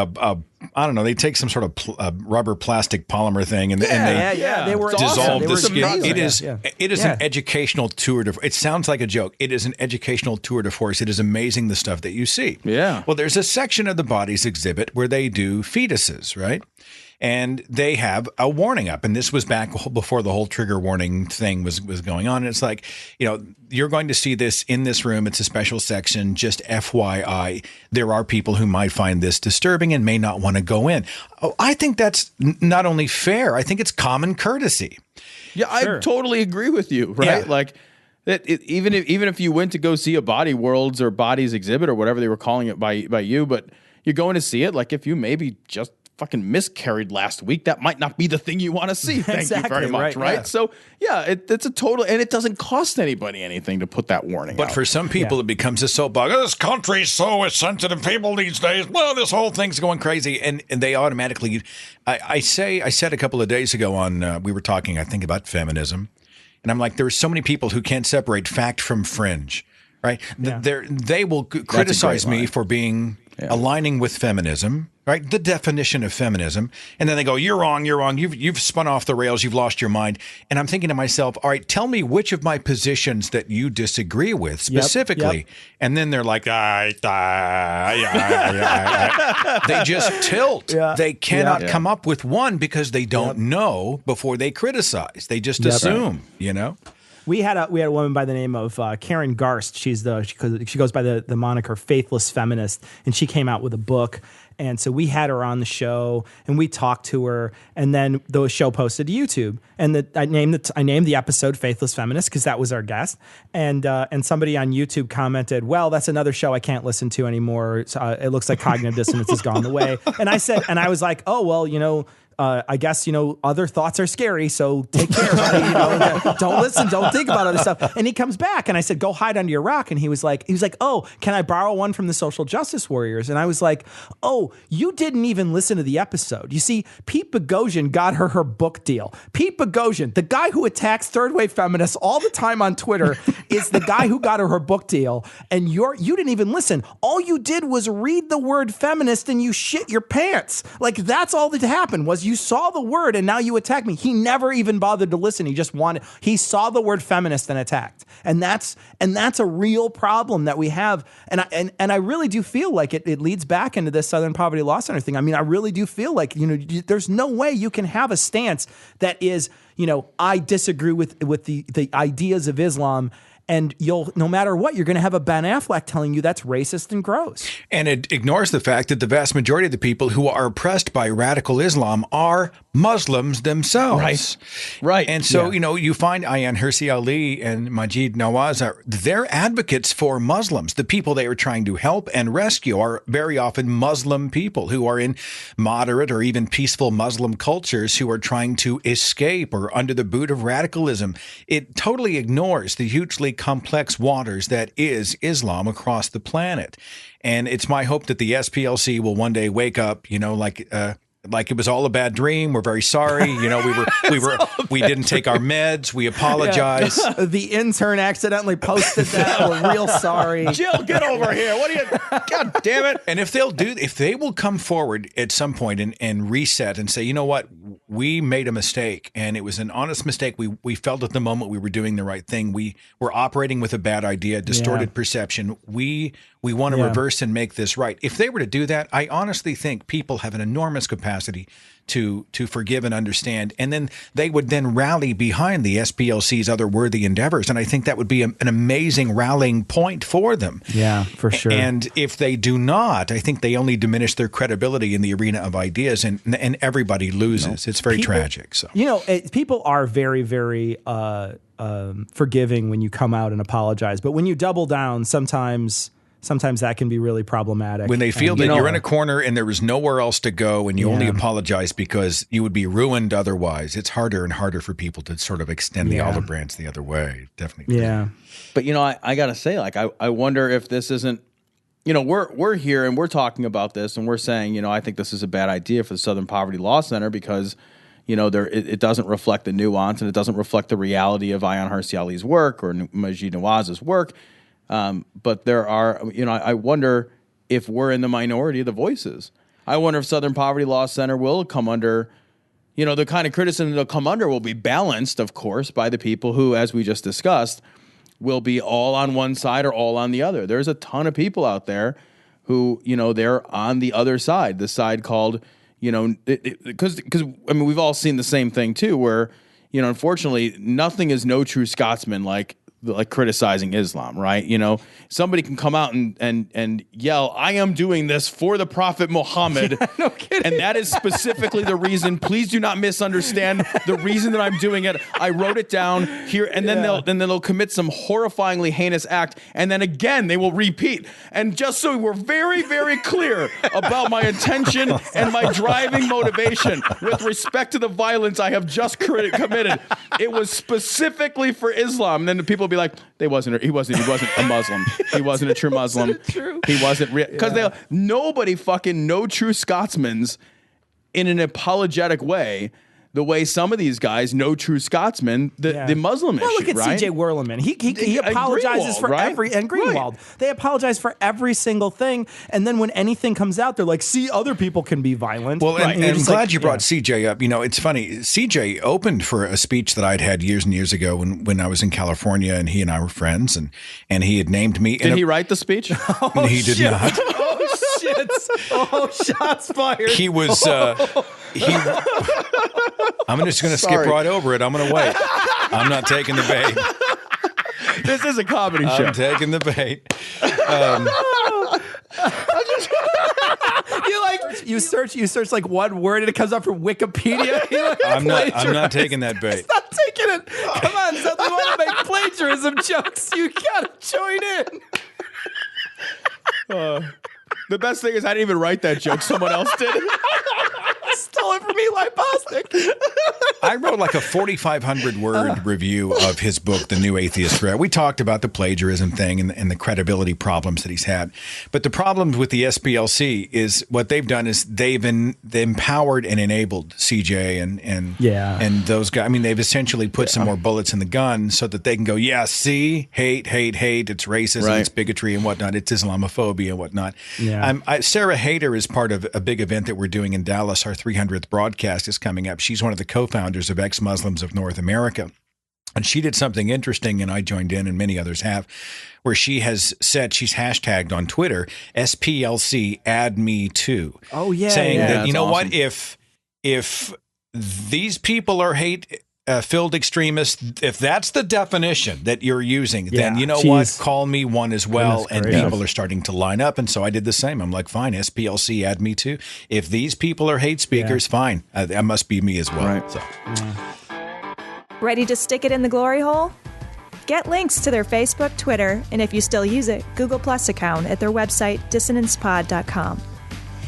I don't know. They take some sort of rubber plastic polymer thing and they were dissolve awesome. the skin. Amazing. It is an educational tour de. It sounds like a joke. It is an educational tour de force. It is amazing the stuff that you see. Yeah. Well, there's a section of the Bodies exhibit where they do fetuses, right? And they have a warning up. And this was back before the whole trigger warning thing was going on. And it's like, you're going to see this in this room. It's a special section. Just FYI, there are people who might find this disturbing and may not want to go in. Oh, I think that's not only fair, I think it's common courtesy. Yeah, sure. I totally agree with you, right? Yeah. Like, even if you went to go see a Body Worlds or Bodies exhibit or whatever they were calling it by you, but you're going to see it, like if you maybe just fucking miscarried last week, that might not be the thing you want to see. Thank you very much, right? Yeah. So, it's a total, and it doesn't cost anybody anything to put that warning But out. for some people, it becomes a soapbox. This country's so sensitive people these days. Well, this whole thing's going crazy. And they automatically, I said a couple of days ago on, we were talking, I think, about feminism. And I'm like, there are so many people who can't separate fact from fringe, right? Yeah. They will criticize me for aligning with feminism, right? The definition of feminism. And then they go, you're wrong. You've spun off the rails. You've lost your mind. And I'm thinking to myself, all right, tell me which of my positions that you disagree with specifically. Yep. And then they're like, they just tilt. Yeah. They cannot come up with one because they don't know before they criticize. They just assume, We had a woman by the name of Karen Garst. She goes by the moniker Faithless Feminist, and she came out with a book. And so we had her on the show, and we talked to her, and then the show posted to YouTube. And I named the episode Faithless Feminist because that was our guest. And somebody on YouTube commented, "Well, that's another show I can't listen to anymore. It looks like cognitive dissonance has gone the way." And I was like, "Oh well, I guess, other thoughts are scary, so take care, buddy. Don't listen, don't think about other stuff." And he comes back, and I said, "Go hide under your rock." And he was like, "Oh, can I borrow one from the Social Justice Warriors?" And I was like, "Oh, you didn't even listen to the episode." You see, Pete Boghossian got her book deal. Pete Boghossian, the guy who attacks third wave feminists all the time on Twitter, is the guy who got her book deal. And you didn't even listen. All you did was read the word feminist, and you shit your pants. Like, that's all that happened was you saw the word and now you attack me. He never even bothered to listen. He saw the word feminist and attacked. And that's a real problem that we have. And I really do feel like it leads back into this Southern Poverty Law Center thing. I mean, I really do feel like, there's no way you can have a stance that is, I disagree with the ideas of Islam, and no matter what, you're going to have a Ben Affleck telling you that's racist and gross. And it ignores the fact that the vast majority of the people who are oppressed by radical Islam are Muslims themselves. Right. And so, you find Ayaan, Hirsi Ali, and Maajid, Nawaz, they're advocates for Muslims. The people they are trying to help and rescue are very often Muslim people who are in moderate or even peaceful Muslim cultures who are trying to escape or under the boot of radicalism. It totally ignores the hugely complex waters that is Islam across the planet. And it's my hope that the SPLC will one day wake up, like it was all a bad dream. We're very sorry. We didn't take our meds. We apologize. Yeah. The intern accidentally posted that. We're real sorry. Jill, get over here. What are you? God damn it. And if they will come forward at some point and reset and say, you know what, we made a mistake and it was an honest mistake. We felt at the moment we were doing the right thing. We were operating with a bad idea, distorted perception. We want to reverse and make this right. If they were to do that, I honestly think people have an enormous capacity to forgive and understand, and then they would then rally behind the SPLC's other worthy endeavors, and I think that would be an amazing rallying point for them. Yeah, for sure. And if they do not, I think they only diminish their credibility in the arena of ideas, and everybody loses. It's very tragic. So people are very, very forgiving when you come out and apologize, but when you double down, sometimes that can be really problematic. When they feel that you're in a corner and there was nowhere else to go and you only apologize because you would be ruined otherwise, it's harder and harder for people to sort of extend the olive branch the other way. Definitely. Yeah. But, I got to say, I wonder if this isn't, we're here and we're talking about this and we're saying, I think this is a bad idea for the Southern Poverty Law Center because, it doesn't reflect the nuance and it doesn't reflect the reality of Ayaan Hirsi Ali's work or Maajid Nawaz's work. But there are, I wonder if we're in the minority of the voices. I wonder if Southern Poverty Law Center will come under, the kind of criticism they'll come under will be balanced, of course, by the people who, as we just discussed, will be all on one side or all on the other. There's a ton of people out there who, they're on the other side, the side called, because we've all seen the same thing too, where, unfortunately, nothing is no true Scotsman like criticizing Islam, right? Somebody can come out and yell, I am doing this for the Prophet Muhammad. Yeah, no kidding. And that is specifically the reason. Please do not misunderstand the reason that I'm doing it. I wrote it down here, and then they'll commit some horrifyingly heinous act, and then again they will repeat. And just so we're very, very clear about my intention and my driving motivation with respect to the violence I have just committed, it was specifically for Islam. And then the people will be like, he wasn't a Muslim. He wasn't a true Muslim. He wasn't real. Because nobody fucking no true Scotsmans in an apologetic way, the way some of these guys know true Scotsmen, the Muslim issue, look at right? C.J. Werleman. He apologizes for every, and Greenwald. Right. They apologize for every single thing, and then when anything comes out, they're like, see, other people can be violent. Well, and I'm glad you brought C.J. up. It's funny. C.J. opened for a speech that I'd had years and years ago when I was in California, and he and I were friends, and he had named me. Did he write the speech? He did not. Oh, shit. Oh, shots fired. He was... I'm just going to skip right over it. I'm going to wait. I'm not taking the bait. This is a comedy show. I'm taking the bait. You search like one word and it comes up from Wikipedia. I'm not taking that bait. Stop taking it. Come on, Seth. We want to make plagiarism jokes. You gotta join in. The best thing is I didn't even write that joke. Someone else did. Stole it from Eli Bosnick. I wrote like a 4,500 word review of his book, The New Atheist Threat. We talked about the plagiarism thing and the credibility problems that he's had. But the problem with the SPLC is what they've done is they've empowered and enabled CJ and those guys. I mean, they've essentially put some more bullets in the gun so that they can go, see, hate, it's racism, it's bigotry and whatnot. It's Islamophobia and whatnot. Yeah. Sarah Hayter is part of a big event that we're doing in Dallas. Our 300th broadcast is coming up. She's one of the co-founders of Ex-Muslims of North America. And she did something interesting, and I joined in, and many others have, where she has said, she's hashtagged on Twitter, SPLC add me too. Oh, yeah. Saying that, awesome. What, if these people are hate-filled extremists, if that's the definition that you're using, then what? Call me one as well. And people are starting to line up. And so I did the same. I'm like, fine, SPLC, add me too. If these people are hate speakers, fine. That must be me as well. Right. So. Ready to stick it in the glory hole? Get links to their Facebook, Twitter, and if you still use it, Google Plus account at their website, dissonancepod.com.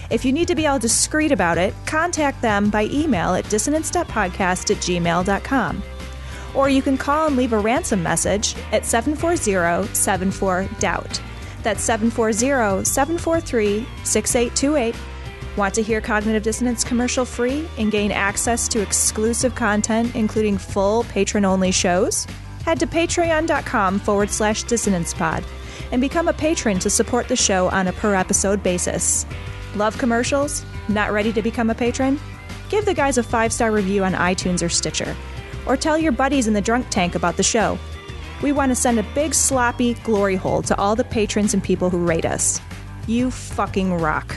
If you need to be all discreet about it, contact them by email at dissonance.podcast@gmail.com. Or you can call and leave a ransom message at 740-74-DOUBT. That's 740-743-6828. Want to hear Cognitive Dissonance commercial free and gain access to exclusive content, including full patron-only shows? Head to patreon.com/dissonancepod and become a patron to support the show on a per-episode basis. Love commercials? Not ready to become a patron? Give the guys a 5-star review on iTunes or Stitcher. Or tell your buddies in the drunk tank about the show. We want to send a big sloppy glory hole to all the patrons and people who rate us. You fucking rock.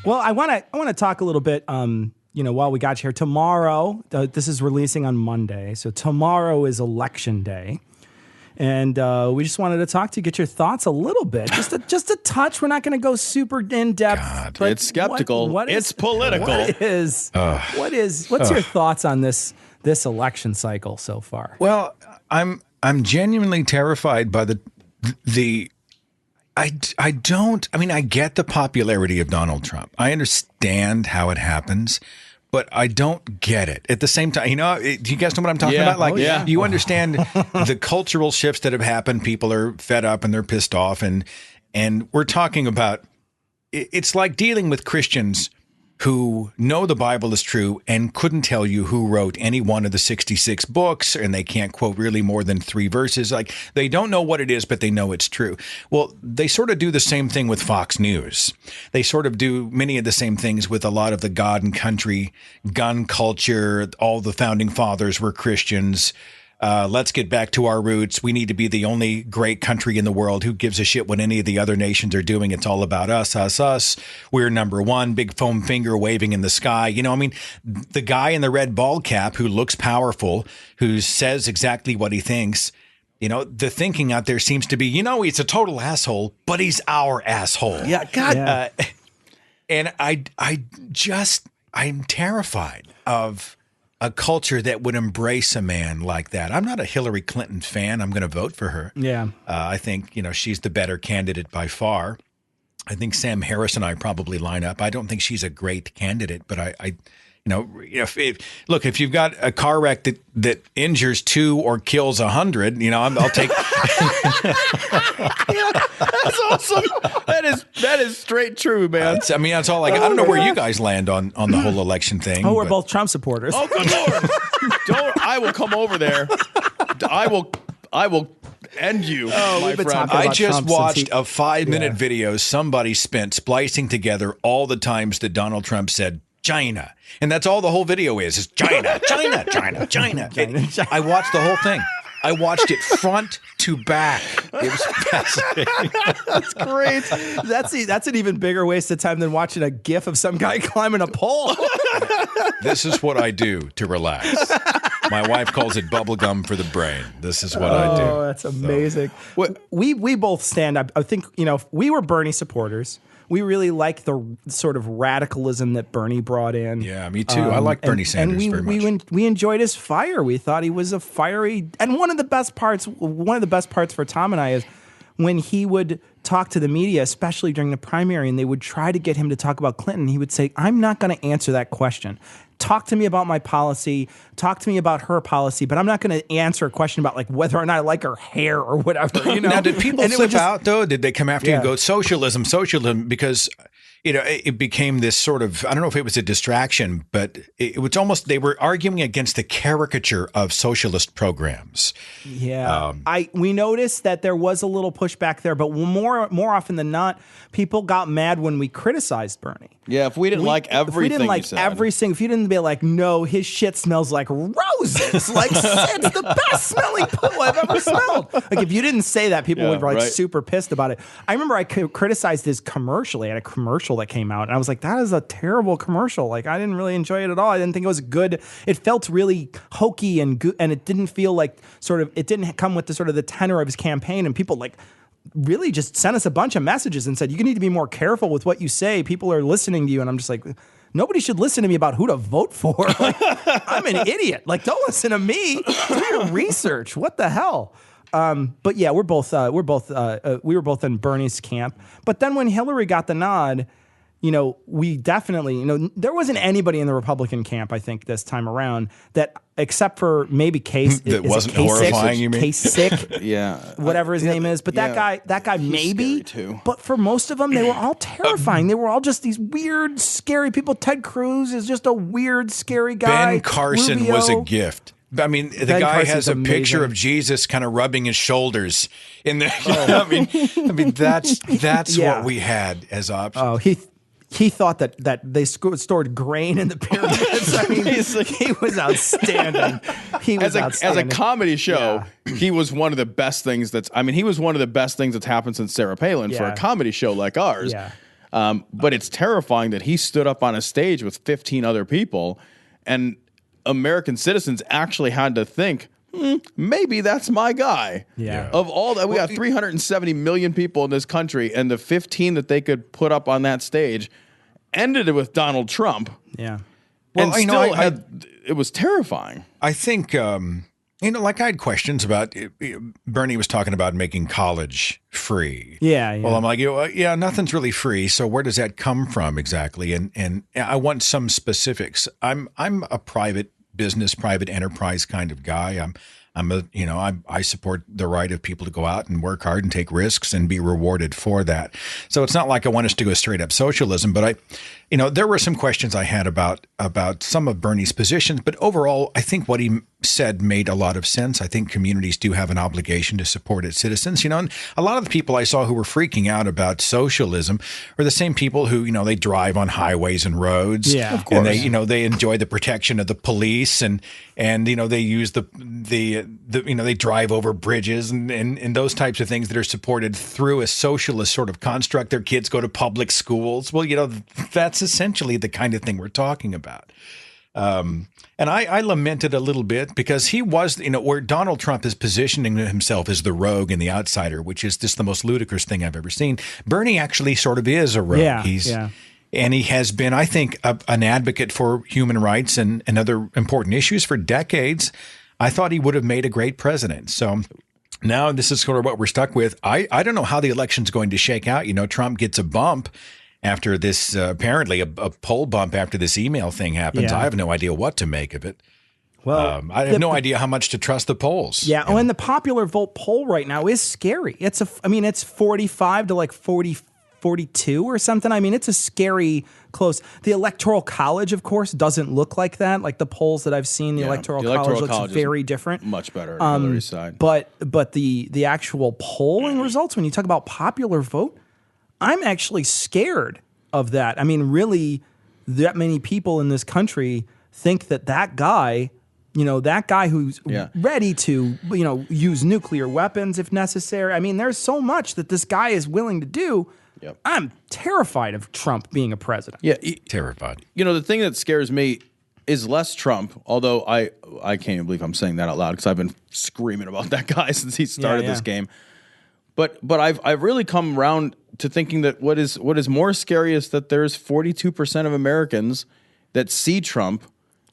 Well, I want to talk a little bit, while we got you here. Tomorrow, this is releasing on Monday, so tomorrow is Election Day. And we just wanted to talk to you, get your thoughts a little bit, just a touch. We're not going to go super in depth. God, it's skeptical. It's political. What's your thoughts on this election cycle so far? Well, I'm genuinely terrified by I get the popularity of Donald Trump. I understand how it happens, but I don't get it. At the same time, do you guys know what I'm talking about? You understand the cultural shifts that have happened. People are fed up and they're pissed off. And we're talking about, it's like dealing with Christians who know the Bible is true and couldn't tell you who wrote any one of the 66 books, and they can't quote really more than 3 verses. Like, they don't know what it is, but they know it's true. Well, they sort of do the same thing with Fox News. They sort of do many of the same things with a lot of the God and country, gun culture. All the founding fathers were Christians. Let's get back to our roots. We need to be the only great country in the world. Who gives a shit what any of the other nations are doing? It's all about us, us, us. We're number one, big foam finger waving in the sky. The guy in the red bald cap who looks powerful, who says exactly what he thinks. The thinking out there seems to be, he's a total asshole, but he's our asshole. Yeah, God. Yeah. And I'm terrified of a culture that would embrace a man like that. I'm not a Hillary Clinton fan. I'm going to vote for her. Yeah. I think, she's the better candidate by far. I think Sam Harris and I probably line up. I don't think she's a great candidate, but if you've got a car wreck that injures 2 or kills 100, I'll take. That's awesome. That is straight true, man. That's all. I don't know where you guys land on the whole election thing. We're both Trump supporters. Oh, good Lord! I will come over there. I will end you, my friend. I just watched a 5-minute video somebody spent splicing together all the times that Donald Trump said China. And that's all the whole video is China, China, China, China. I watched the whole thing. I watched it front to back. It was fascinating. That's great. That's an even bigger waste of time than watching a GIF of some guy climbing a pole. This is what I do to relax. My wife calls it bubble gum for the brain. This is what I do. Oh, that's amazing. So. We both stand up. I think, we were Bernie supporters. We really like the sort of radicalism that Bernie brought in. Yeah, me too. I like Bernie Sanders very much. We enjoyed his fire. We thought he was a fiery. And one of the best parts for Tom and I is when he would talk to the media, especially during the primary, and they would try to get him to talk about Clinton. He would say, "I'm not going to answer that question. Talk to me about my policy. Talk to me about her policy, but I'm not going to answer a question about like whether or not I like her hair or whatever." Now, did people flip out though? Did they come after you and go socialism? Because it became this sort of, I don't know if it was a distraction, but it was almost, they were arguing against the caricature of socialist programs. Yeah. We noticed that there was a little pushback there, but more often than not, people got mad when we criticized Bernie. Yeah, if we didn't like everything, if we didn't like everything, if you didn't be like, no, his shit smells like roses, like it's the best smelling poo I've ever smelled. Like if you didn't say that, people would be like super pissed about it. I remember I criticized his commercial. He had a commercial that came out, and I was like, that is a terrible commercial. Like I didn't really enjoy it at all. I didn't think it was good. It felt really hokey and good, and it didn't feel like it didn't come with the sort of the tenor of his campaign, and people like really just sent us a bunch of messages and said, you need to be more careful with what you say. People are listening to you. And I'm just like, nobody should listen to me about who to vote for. Like, I'm an idiot. Like, don't listen to me. Do your research. What the hell? But yeah, we were both in Bernie's camp. But then when Hillary got the nod, we definitely, there wasn't anybody in the Republican camp, I think, this time around that, except for maybe Case, that wasn't horrifying. You mean Kasich, Yeah, whatever his name is. But that guy maybe. Too. But for most of them, they were all terrifying. They were all just these weird, scary people. Ted Cruz is just a weird, scary guy. Ben Carson Rubio. was a gift. I mean, the Ben guy Carson's has a picture amazing. of Jesus kind of rubbing his shoulders in there. I mean, that's Yeah. what we had as options. Oh, he thought that they stored grain in the pyramids. I mean, he was outstanding. He was as a comedy show, he was one of the best things he was one of the best things that's happened since Sarah Palin for a comedy show like ours. Yeah. But it's terrifying that he stood up on a stage with 15 other people, and American citizens actually had to think, maybe that's my guy. Yeah. Of all that, we got 370 million people in this country, and the 15 that they could put up on that stage ended it with Donald Trump. Yeah. Well, and it was terrifying. I think, like I had questions about, Bernie was talking about making college free. Yeah. Well, I'm like, nothing's really free. So where does that come from exactly? And I want some specifics. I'm a private business, private enterprise kind of guy. I support the right of people to go out and work hard and take risks and be rewarded for that. So it's not like I want us to go straight up socialism, but there were some questions I had about some of Bernie's positions, but overall, I think what he said made a lot of sense. I think communities do have an obligation to support its citizens. And a lot of the people I saw who were freaking out about socialism are the same people who, they drive on highways and roads. Yeah, of course. And they enjoy the protection of the police and they use they drive over bridges and those types of things that are supported through a socialist sort of construct. Their kids go to public schools. Well, that's essentially the kind of thing we're talking about. And I lamented a little bit because he was, where Donald Trump is positioning himself as the rogue and the outsider, which is just the most ludicrous thing I've ever seen. Bernie actually sort of is a rogue. Yeah. And he has been, I think, an advocate for human rights and other important issues for decades. I thought he would have made a great president. So now this is sort of what we're stuck with. I don't know how the election's going to shake out. Trump gets a bump after this, apparently a poll bump after this email thing happens. Yeah. I have no idea what to make of it. Well, I have no idea how much to trust the polls. Yeah. And the popular vote poll right now is scary. It's 45 to like 42 or something. I mean, it's a scary close. The Electoral College, of course, doesn't look like that. Like the polls that I've seen, the Electoral College looks very different. Much better on Hillary's side. But the actual polling results, when you talk about popular vote, I'm actually scared of that. I mean, really, that many people in this country think that guy, that guy who's ready to, use nuclear weapons if necessary. I mean, there's so much that this guy is willing to do. Yep. I'm terrified of Trump being a president. Yeah, terrified. The thing that scares me is less Trump, although I can't even believe I'm saying that out loud because I've been screaming about that guy since he started this game. But I've really come around to thinking that what is more scary is that there's 42% of Americans that see Trump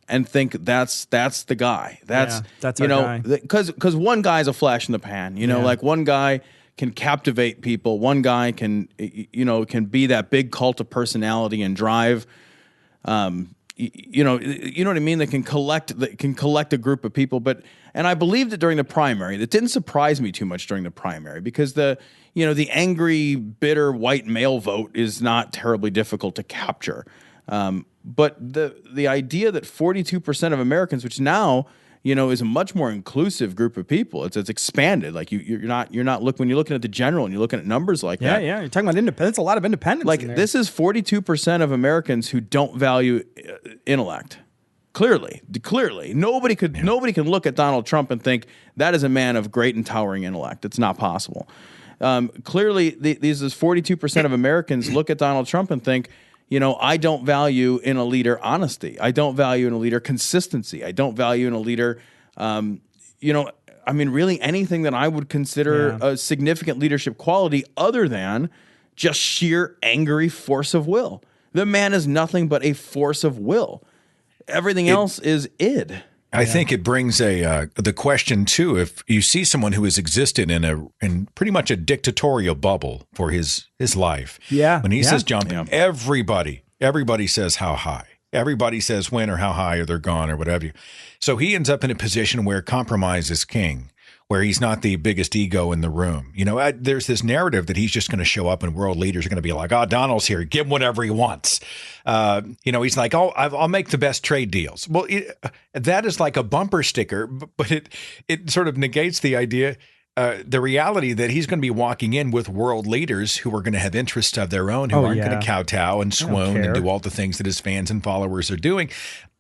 and think that's the guy. That's our guy. Because one guy's a flash in the pan. Like one guy can captivate people. One guy can be that big cult of personality and drive. You know what I mean? That can collect a group of people. And I believed it during the primary. That didn't surprise me too much during the primary because the angry, bitter white male vote is not terribly difficult to capture. But the idea that 42% of Americans, which now is a much more inclusive group of people. It's expanded. Like you're not when you're looking at the general and you're looking at numbers like that. Yeah. You're talking about independence. A lot of independence. Like in there. this is 42% of Americans who don't value intellect. Clearly, nobody can look at Donald Trump and think that is a man of great and towering intellect. It's not possible. Clearly, these 42% of Americans look at Donald Trump and think, I don't value in a leader honesty. I don't value in a leader consistency. I don't value in a leader, really anything that I would consider a significant leadership quality other than just sheer angry force of will. The man is nothing but a force of will. Everything else is id. I think it brings the question too. If you see someone who has existed in pretty much a dictatorial bubble for his life, when he says jump, everybody says how high. Everybody says when or how high or they're gone or whatever. So he ends up in a position where compromise is king, where he's not the biggest ego in the room. There's this narrative that he's just going to show up and world leaders are going to be like, oh, Donald's here. Give him whatever he wants. He's like, oh, I'll make the best trade deals. Well, that is like a bumper sticker, but it sort of negates the idea, the reality that he's going to be walking in with world leaders who are going to have interests of their own, who aren't going to kowtow and swoon and do all the things that his fans and followers are doing.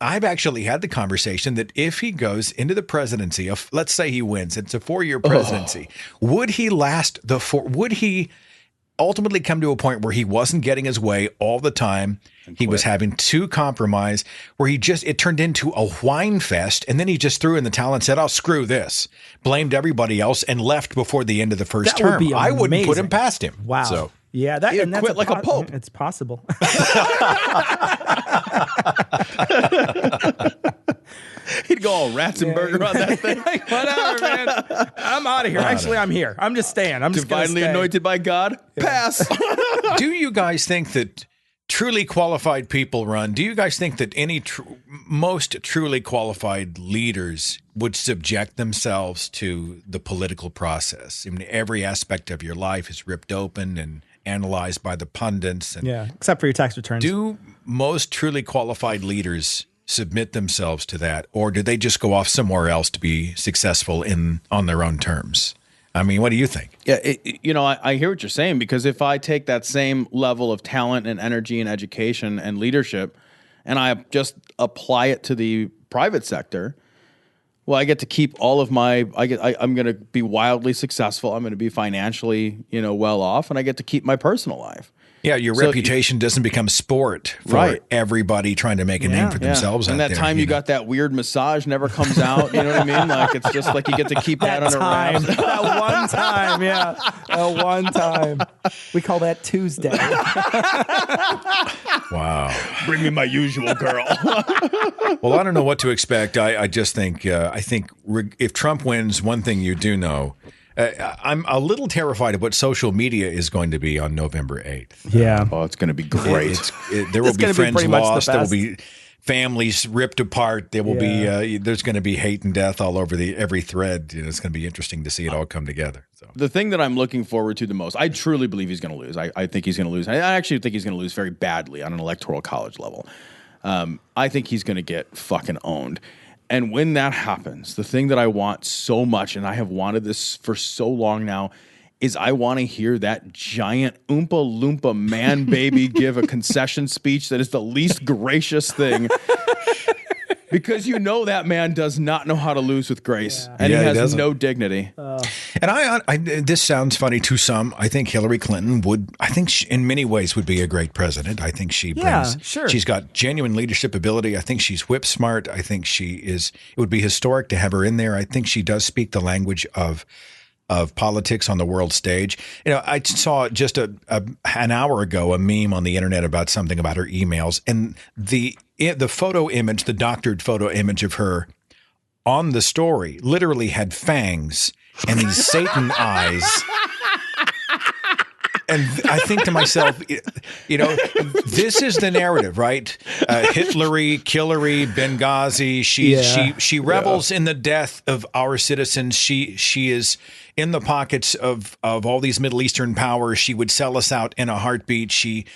I've actually had the conversation that if he goes into the presidency, let's say he wins, it's a 4-year presidency, would he last would he ultimately come to a point where he wasn't getting his way all the time? He was having to compromise, where it turned into a whine fest, and then he just threw in the towel and said, "Oh, screw this," blamed everybody else, and left before the end of the first term. I wouldn't put him past him. Wow. So. Yeah, that's quit like a pope. It's possible. He'd go all Ratzenberger on that thing. Like, whatever, man. I'm out of here. Actually, I'm here. I'm just staying. I'm just divinely anointed by God. Pass. Do you guys think that truly qualified people run? Do you guys think that any most truly qualified leaders would subject themselves to the political process? I mean, every aspect of your life is ripped open and analyzed by the pundits. And except for your tax returns. Do most truly qualified leaders submit themselves to that, or do they just go off somewhere else to be successful on their own terms? I mean, what do you think? Yeah, I hear what you're saying, because if I take that same level of talent and energy and education and leadership and I just apply it to the private sector, well, I get to keep all of I'm going to be wildly successful. I'm going to be financially, well off, and I get to keep my personal life. Yeah, your reputation doesn't become sport for everybody trying to make a name for themselves. And that time you got that weird massage never comes out. You know what I mean? Like, it's just like you get to keep that under wraps. That one time, that one time. We call that Tuesday. Wow. Bring me my usual girl. Well, I don't know what to expect. I just think, if Trump wins, one thing you do know, I'm a little terrified of what social media is going to be on November 8th. Yeah. Oh, it's going to be great. There will be friends lost. There will be families ripped apart. There will be there's going to be hate and death all over every thread. It's going to be interesting to see it all come together. So the thing that I'm looking forward to the most, I truly believe he's going to lose. I think he's going to lose. I actually think he's going to lose very badly on an electoral college level. I think he's going to get fucking owned. And when that happens, the thing that I want so much, and I have wanted this for so long now, is I want to hear that giant Oompa Loompa man baby give a concession speech that is the least gracious thing. Because that man does not know how to lose with grace. Yeah. And he has no dignity. And I this sounds funny to some. I think Hillary Clinton in many ways would be a great president. I think she brings, she's got genuine leadership ability. I think she's whip smart. I think it would be historic to have her in there. I think she does speak the language of politics on the world stage. I saw just an hour ago a meme on the internet about something about her emails, and the photo image, the doctored photo image of her on the story literally had fangs and these Satan eyes. And I think to myself, this is the narrative, right? Hitlery, Killery, Benghazi. She revels in the death of our citizens. She is in the pockets of all these Middle Eastern powers. She would sell us out in a heartbeat. She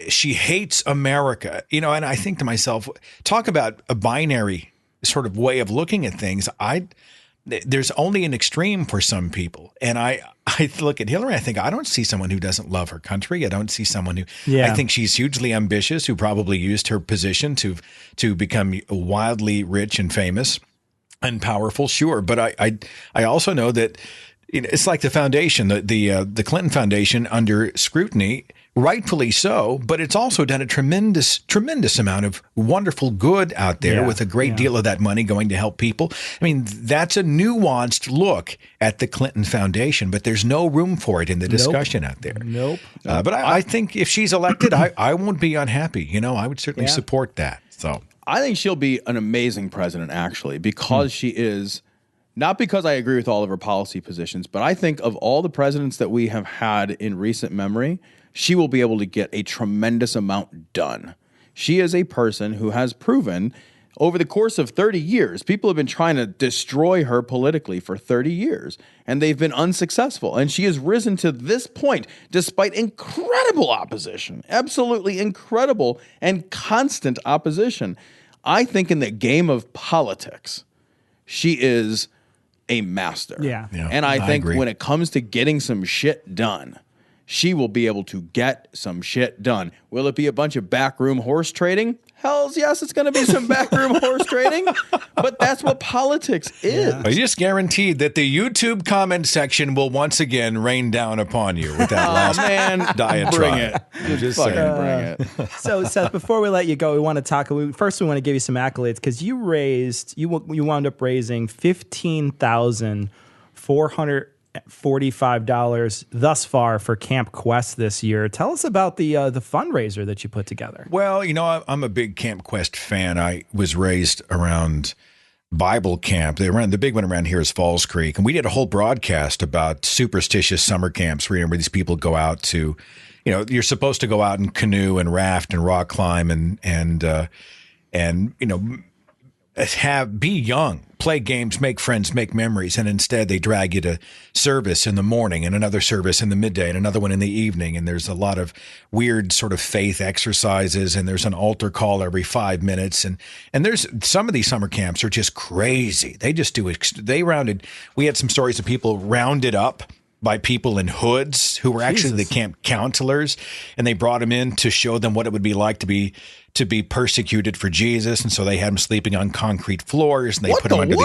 hates America, and I think to myself, talk about a binary sort of way of looking at things. There's only an extreme for some people. And I look at Hillary, I think, I don't see someone who doesn't love her country. I don't see someone who, I think she's hugely ambitious, who probably used her position to become wildly rich and famous and powerful. Sure. But I also know that it's like the foundation, the Clinton Foundation under scrutiny, rightfully so, but it's also done a tremendous amount of wonderful good out there with a great deal of that money going to help people. I mean, that's a nuanced look at the Clinton Foundation, but there's no room for it in the discussion out there. Nope. But I think if she's elected, I won't be unhappy. I would certainly support that. So I think she'll be an amazing president, actually, because she is, not because I agree with all of her policy positions, but I think of all the presidents that we have had in recent memory, she will be able to get a tremendous amount done. She is a person who has proven over the course of 30 years, people have been trying to destroy her politically for 30 years, and they've been unsuccessful. And she has risen to this point despite incredible opposition, absolutely incredible and constant opposition. I think in the game of politics, she is a master. Yeah. And I think agree. when it comes to getting some shit done, she will be able to get some shit done. Will it be a bunch of backroom horse trading? Hells yes, it's going to be some backroom horse trading, but that's what politics is. I just guaranteed that the YouTube comment section will once again rain down upon you with that last diatribe. Bring it. Just Fucking saying. bring it. So, Seth, before we let you go, we want to talk. First, we want to give you some accolades because you wound up raising $15,445 thus far for Camp Quest this year. Tell us about the fundraiser that you put together. Well, I'm a big Camp Quest fan. I was raised around Bible camp. The big one around here is Falls Creek, and we did a whole broadcast about superstitious summer camps where these people go out to, you're supposed to go out and canoe and raft and rock climb and be young, play games, make friends, make memories, and instead they drag you to service in the morning and another service in the midday and another one in the evening. And there's a lot of weird sort of faith exercises, and there's an altar call every 5 minutes. And there's some of these summer camps are just crazy. They just do we had some stories of people rounded up by people in hoods who were actually the camp counselors, and they brought them in to show them what it would be like to be persecuted for Jesus. And so they had them sleeping on concrete floors, and they put them under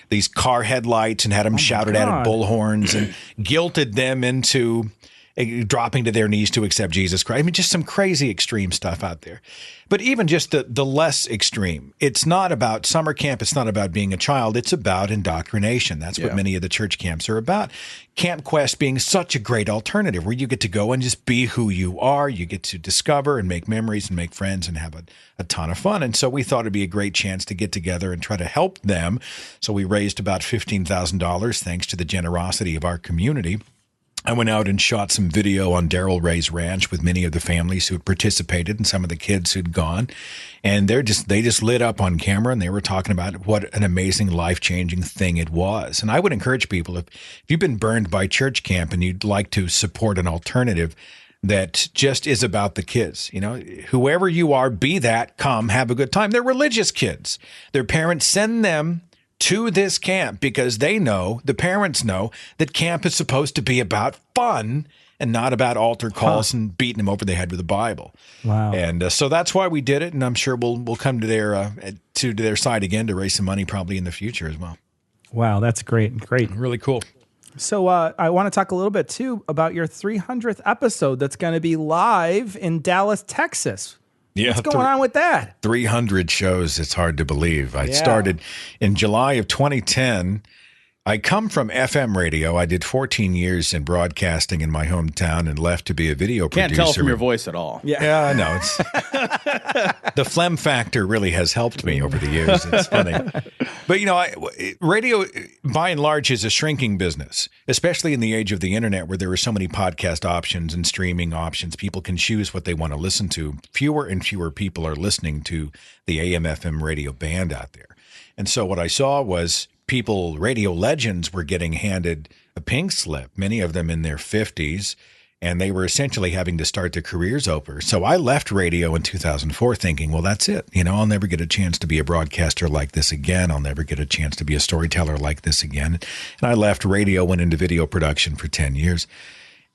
these car headlights and had them shouted at bullhorns and guilted them into dropping to their knees to accept Jesus Christ. I mean, just some crazy extreme stuff out there. But even just the less extreme, it's not about summer camp. It's not about being a child. It's about indoctrination. That's what many of the church camps are about. Camp Quest being such a great alternative where you get to go and just be who you are. You get to discover and make memories and make friends and have a ton of fun. And so we thought it'd be a great chance to get together and try to help them. So we raised about $15,000 thanks to the generosity of our community. I went out and shot some video on Darrell Ray's ranch with many of the families who had participated and some of the kids who'd gone. And they just lit up on camera, and they were talking about what an amazing, life-changing thing it was. And I would encourage people, if you've been burned by church camp and you'd like to support an alternative that just is about the kids, whoever you are, be that, come, have a good time. They're religious kids. Their parents send them to this camp because the parents know that camp is supposed to be about fun and not about altar calls and beating them over the head with the Bible. Wow. And so that's why we did it. And I'm sure we'll come to their side again to raise some money probably in the future as well. Wow. That's great. Great. Really cool. So I want to talk a little bit too about your 300th episode that's going to be live in Dallas, Texas. Yeah, what's going on with that? 300 shows. It's hard to believe. I started in July of 2010. I come from FM radio. I did 14 years in broadcasting in my hometown and left to be a video producer. Can't tell from your voice at all. Yeah, I know. The phlegm factor really has helped me over the years. It's funny. But, radio, by and large, is a shrinking business, especially in the age of the internet where there are so many podcast options and streaming options. People can choose what they want to listen to. Fewer and fewer people are listening to the AM/FM radio band out there. And so what I saw was radio legends were getting handed a pink slip, many of them in their 50s, and they were essentially having to start their careers over. So I left radio in 2004 thinking, well, that's it. I'll never get a chance to be a broadcaster like this again. I'll never get a chance to be a storyteller like this again. And I left radio, went into video production for 10 years.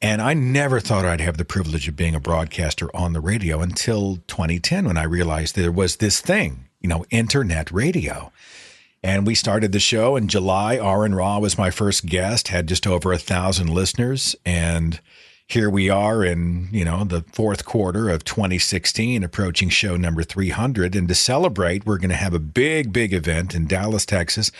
And I never thought I'd have the privilege of being a broadcaster on the radio until 2010 when I realized there was this thing, internet radio. And we started the show in July. Aaron Ra was my first guest, had just over 1,000 listeners. And here we are in, the fourth quarter of 2016, approaching show number 300. And to celebrate, we're going to have a big, big event in Dallas, Texas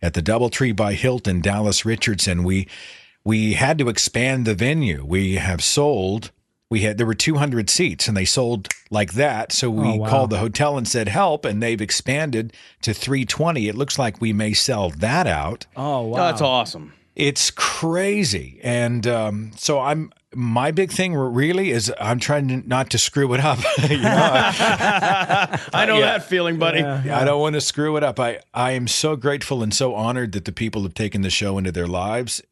at the DoubleTree by Hilton, Dallas Richardson. We had to expand the venue. We have sold there were 200 seats and they sold like that. So we called the hotel and said help, and they've expanded to 320. It looks like we may sell that out. Oh, wow. Oh, that's awesome. It's crazy. And so my big thing really is I'm trying not to screw it up. I know that feeling, buddy. I don't want to screw it up. I am so grateful and so honored that the people have taken the show into their lives.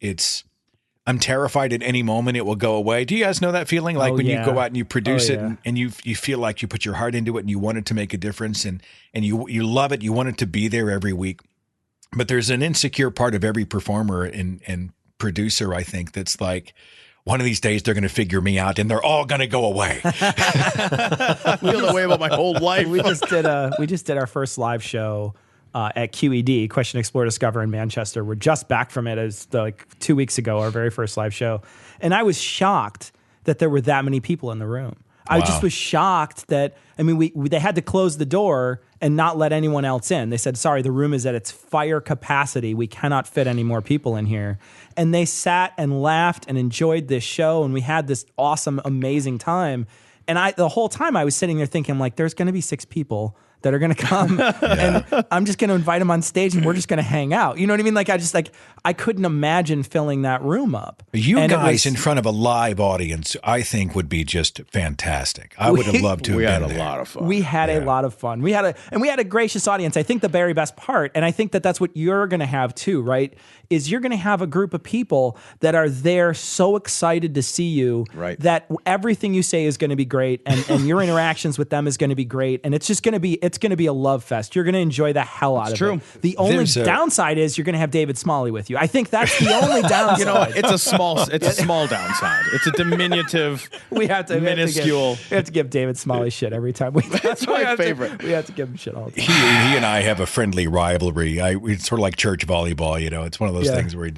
I'm terrified at any moment it will go away. Do you guys know that feeling? Like when you go out and you produce it and you feel like you put your heart into it and you want it to make a difference and you love it. You want it to be there every week. But there's an insecure part of every performer and producer, I think, that's like, one of these days they're going to figure me out and they're all going to go away. I feel the way about my whole life. We just did our first live show at QED, Question, Explore, Discover in Manchester. We're just back from it as like 2 weeks ago, our very first live show. And I was shocked that there were that many people in the room. I just was shocked that, they had to close the door and not let anyone else in. They said, sorry, the room is at its fire capacity. We cannot fit any more people in here. And they sat and laughed and enjoyed this show. And we had this awesome, amazing time. And the whole time I was sitting there thinking, like, there's going to be 6 people that are going to come and I'm just going to invite them on stage and we're just going to hang out. You know what I mean? Like, I couldn't imagine filling that room up. You guys in front of a live audience, I think would be just fantastic. I would have loved to have been there. We had a lot of fun. We had a lot of fun. We had a gracious audience. I think the very best part, and I think that's what you're going to have too, right? Is you're going to have a group of people that are there so excited to see you that everything you say is going to be great and your interactions with them is going to be great. And it's just going to be, it's going to be a love fest. You're going to enjoy the hell out of it. The only downside is you're going to have David Smalley with you. I think that's the only downside. You know what? It's a small downside. It's a diminutive, minuscule. We have to give David Smalley shit every time. That's my favorite. We have to give him shit all the time. He and I have a friendly rivalry. It's sort of like church volleyball. You know, it's one of those things where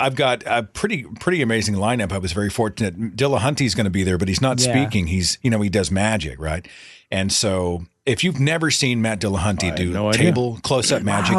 I've got a pretty amazing lineup. I was very fortunate. Dillahunty's going to be there, but he's not speaking. He's, he does magic, right? And so if you've never seen Matt Dillahunty do table close-up magic,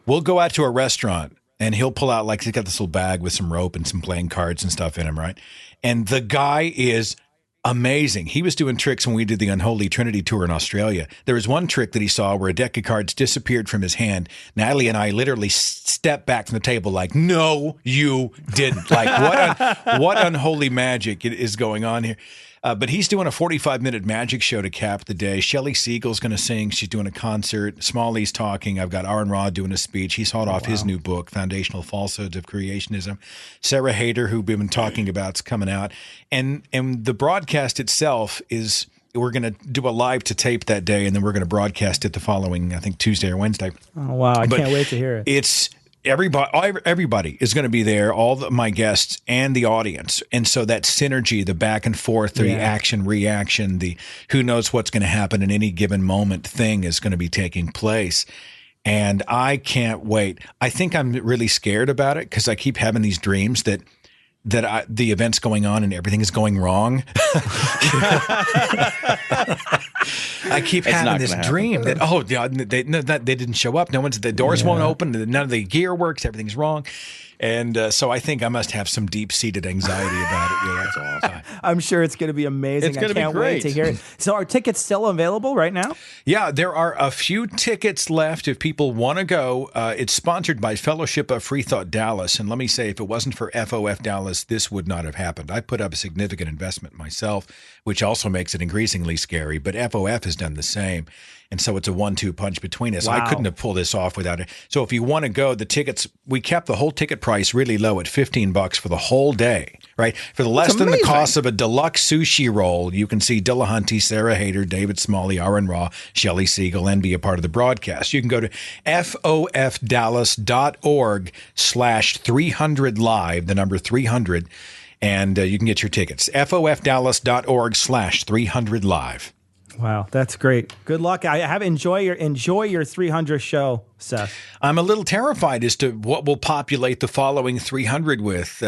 we'll go out to a restaurant and he'll pull out, like, he's got this little bag with some rope and some playing cards and stuff in him, right? And the guy is amazing. He was doing tricks when we did the Unholy Trinity tour in Australia. There was one trick that he saw where a deck of cards disappeared from his hand. Natalie and I literally stepped back from the table like, no, you didn't. Like, what unholy magic is going on here? But he's doing a 45-minute magic show to cap the day. Shelley Siegel's going to sing. She's doing a concert. Smalley's talking. I've got Aaron Ra doing a speech. He's hot off his new book, Foundational Falsehoods of Creationism. Sarah Hayter, who we've been talking about, is coming out. And the broadcast itself is, we're going to do a live to tape that day, and then we're going to broadcast it the following, I think, Tuesday or Wednesday. Oh, wow. I can't wait to hear it. It's... Everybody is going to be there, my guests and the audience. And so that synergy, the back and forth, the action, reaction, the who knows what's going to happen in any given moment thing is going to be taking place. And I can't wait. I think I'm really scared about it because I keep having these dreams that the event's going on and everything is going wrong. I keep having this dream that they didn't show up. The doors won't open. None of the gear works. Everything's wrong. And so I think I must have some deep-seated anxiety about it. Yeah, that's awesome. I'm sure it's going to be amazing. I can't wait to hear it. So are tickets still available right now? Yeah, there are a few tickets left if people want to go. It's sponsored by Fellowship of Free Thought Dallas. And let me say, if it wasn't for FOF Dallas, this would not have happened. I put up a significant investment myself, which also makes it increasingly scary. But FOF has done the same. And so it's a 1-2 punch between us. Wow. I couldn't have pulled this off without it. So if you want to go, the tickets, we kept the whole ticket price really low at $15 for the whole day, right? For less than the cost of a deluxe sushi roll, you can see Dillahunty, Sarah Hayter, David Smalley, Aaron Ra, Shelley Siegel, and be a part of the broadcast. You can go to FOFDallas.org/300live, the number 300, and you can get your tickets. FOFDallas.org/300live. Wow, that's great. Good luck. Enjoy your 300 show, Seth. I'm a little terrified as to what will populate the following 300 with.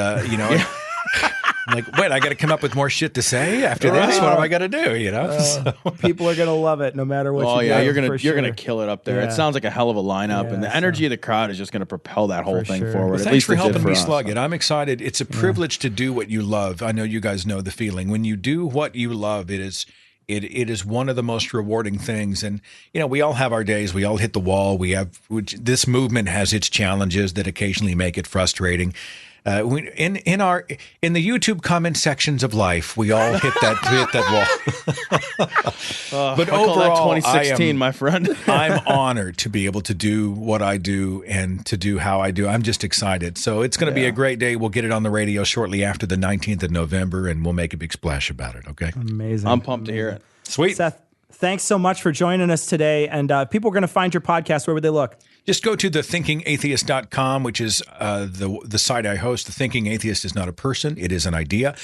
I'm like, wait, I got to come up with more shit to say after this. What am I going to do? You know, People are gonna love it no matter what. Oh you yeah, do, you're gonna kill it up there. Yeah. It sounds like a hell of a lineup, Yeah, and the energy of the crowd is just gonna propel that whole thing forward. Well, At thanks least for it did helping me us. slug it. I'm excited. It's a privilege to do what you love. I know you guys know the feeling. When you do what you love, it is one of the most rewarding things. And, you know, we all have our days. We all hit the wall. This movement has its challenges that occasionally make it frustrating. In the YouTube comment sections of life, we all hit that wall. But I call that overall, 2016, my friend. I'm honored to be able to do what I do and to do how I do. I'm just excited. So it's going to be a great day. We'll get it on the radio shortly after the 19th of November, and we'll make a big splash about it. Okay. Amazing. I'm pumped to hear it. Sweet. Seth, thanks so much for joining us today. And people are going to find your podcast. Where would they look? Just go to thethinkingatheist.com, which is the site I host. The Thinking Atheist is not a person. It is an idea.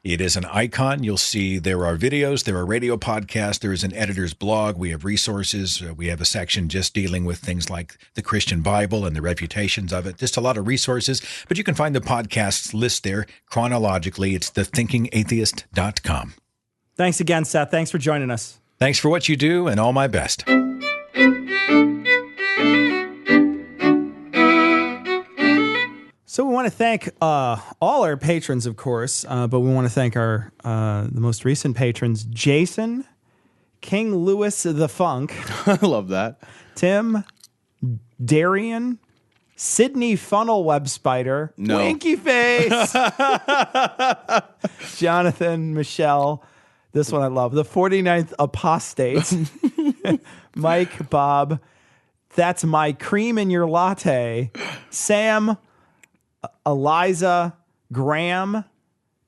It is an icon. You'll see there are videos, there are radio podcasts, there is an editor's blog. We have resources. We have a section just dealing with things like the Christian Bible and the refutations of it. Just a lot of resources. But you can find the podcasts list there chronologically. It's thethinkingatheist.com. Thanks again, Seth. Thanks for joining us. Thanks for what you do, and all my best. So we want to thank all our patrons, of course, but we want to thank our the most recent patrons: Jason, King Louis the Funk, I love that. Tim, Darian, Sydney Funnel Web Spider, No. Winky Face, Jonathan, Michelle. This one I love. The 49th Apostate, Mike, Bob. That's my cream in your latte. Sam, Eliza, Graham,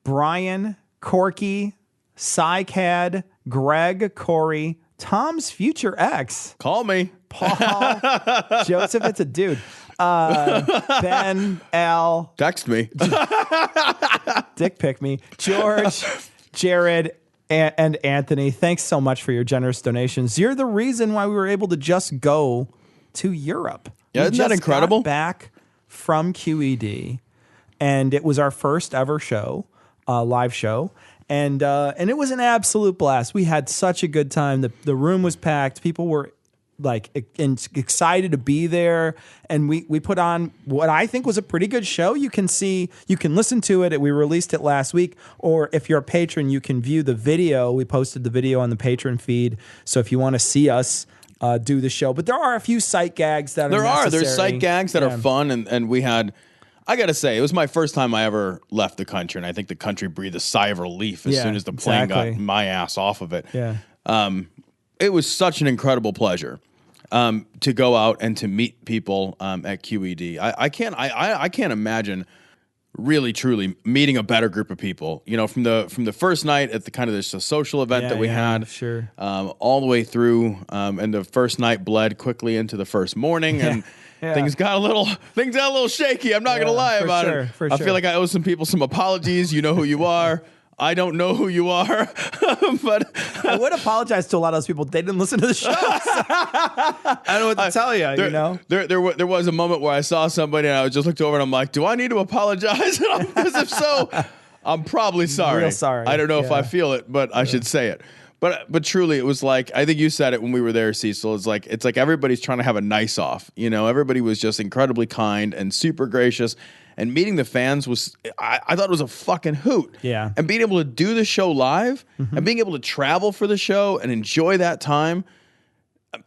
Brian, Corky, Cycad, Greg, Corey, Tom's future ex, Call me. Paul, Joseph, it's a dude, Ben, Al, Text me. dick pic me, George, Jared, and Anthony. Thanks so much for your generous donations. You're the reason why we were able to just go to Europe. Yeah, We isn't that just incredible? got back from QED, and it was our first ever show, live show, and it was an absolute blast. We had such a good time. The room was packed. People were like excited to be there, and we put on what I think was a pretty good show. You can listen to it. We released it last week, or if you're a patron, you can view the video. We posted the video on the patron feed. So if you want to see us do the show, but there are a few sight gags that There's sight gags that are fun, and we had. I gotta say, it was my first time I ever left the country, and I think the country breathed a sigh of relief as soon as the plane got my ass off of it. Yeah. It was such an incredible pleasure to go out and to meet people at QED. I can't imagine really truly meeting a better group of people. You know, from the first night at the kind of this social event that we had, sure, all the way through, and the first night bled quickly into the first morning, and things got a little shaky. I'm not gonna lie about it. I feel like I owe some people some apologies. You know who you are. I don't know who you are, but I would apologize to a lot of those people. They didn't listen to the show. So I don't know what to tell you. You know, there was a moment where I saw somebody and I just looked over and I'm like, do I need to apologize? Because if so, I'm probably sorry. Real sorry. I don't know if I feel it, but I should say it. But truly, it was like, I think you said it when we were there, Cecil. It's like everybody's trying to have a nice off. You know, everybody was just incredibly kind and super gracious. And meeting the fans was, I thought it was a fucking hoot. Yeah. And being able to do the show live and being able to travel for the show and enjoy that time,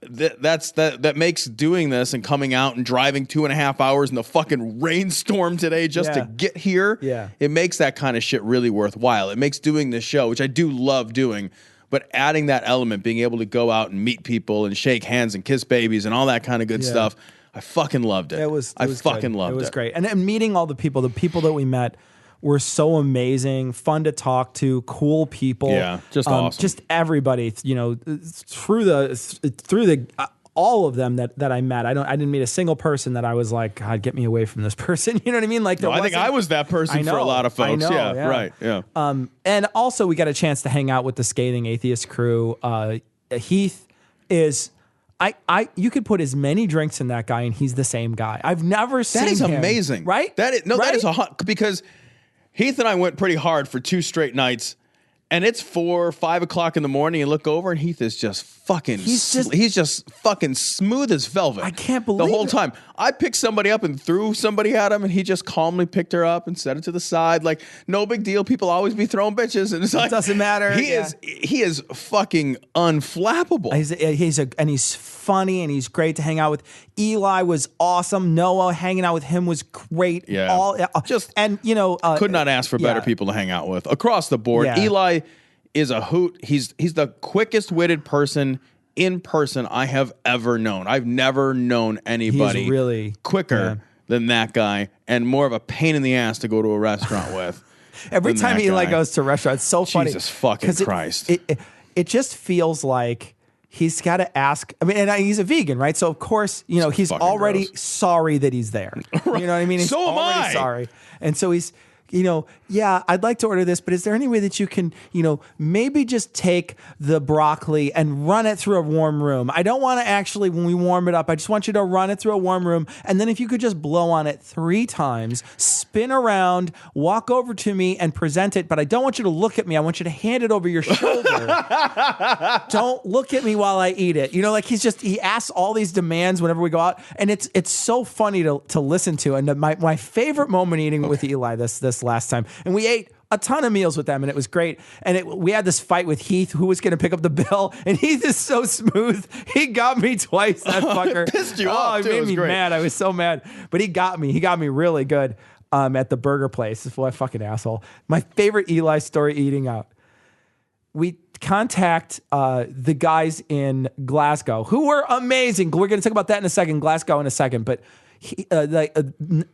that makes doing this and coming out and driving 2.5 hours in the fucking rainstorm today just to get here. Yeah. It makes that kind of shit really worthwhile. It makes doing this show, which I do love doing, but adding that element, being able to go out and meet people and shake hands and kiss babies and all that kind of good stuff. I fucking loved it. I fucking loved it. It was great. And then meeting all the people that we met were so amazing, fun to talk to, cool people. Yeah, just awesome. Just everybody, you know, through the all of them that I met. I didn't meet a single person that I was like, God, get me away from this person. You know what I mean? Like, I think I was that person for a lot of folks. Right. Yeah. And also we got a chance to hang out with the Scathing Atheist crew. Heath is. You could put as many drinks in that guy and he's the same guy. I've never seen him. That is amazing. Right? That is right? a because Heath and I went pretty hard for 2 straight nights. And it's 4 or 5 o'clock in the morning. You look over, and Heath is just fucking. He's just fucking smooth as velvet. I can't believe the whole it. time. I picked somebody up and threw somebody at him, and he just calmly picked her up and set it to the side. Like, no big deal. People always be throwing bitches, and it's like, it doesn't matter. He is fucking unflappable. He's funny, and he's great to hang out with. Eli was awesome. Noah hanging out with him was great. Yeah, could not ask for better people to hang out with across the board. Yeah. Eli is a hoot. He's the quickest witted person in person I have ever known. I've never known anybody really quicker than that guy, and more of a pain in the ass to go to a restaurant with. Every time Eli goes to a restaurant, it's so funny. Jesus fucking Christ. It just feels like he's got to ask. I mean, and he's a vegan, right? So of course, he's already sorry that he's there. You know what I mean? He's So am already I. sorry, and so he's. I'd like to order this, but is there any way that you can, maybe just take the broccoli and run it through a warm room? I don't want to actually, when we warm it up, I just want you to run it through a warm room. And then if you could just blow on it 3 times, spin around, walk over to me and present it. But I don't want you to look at me. I want you to hand it over your shoulder. Don't look at me while I eat it. He asks all these demands whenever we go out. And it's so funny to listen to. And my favorite moment eating with Eli this last time, and we ate a ton of meals with them, and it was great. And we had this fight with Heath, who was going to pick up the bill, and Heath is so smooth. He got me twice. That fucker pissed you off. It made me mad. I was so mad, but he got me. He got me really good at the burger place. What a fucking asshole. My favorite Eli story eating out. We contact the guys in Glasgow who were amazing. We're going to talk about that in a second. Glasgow in a second, but.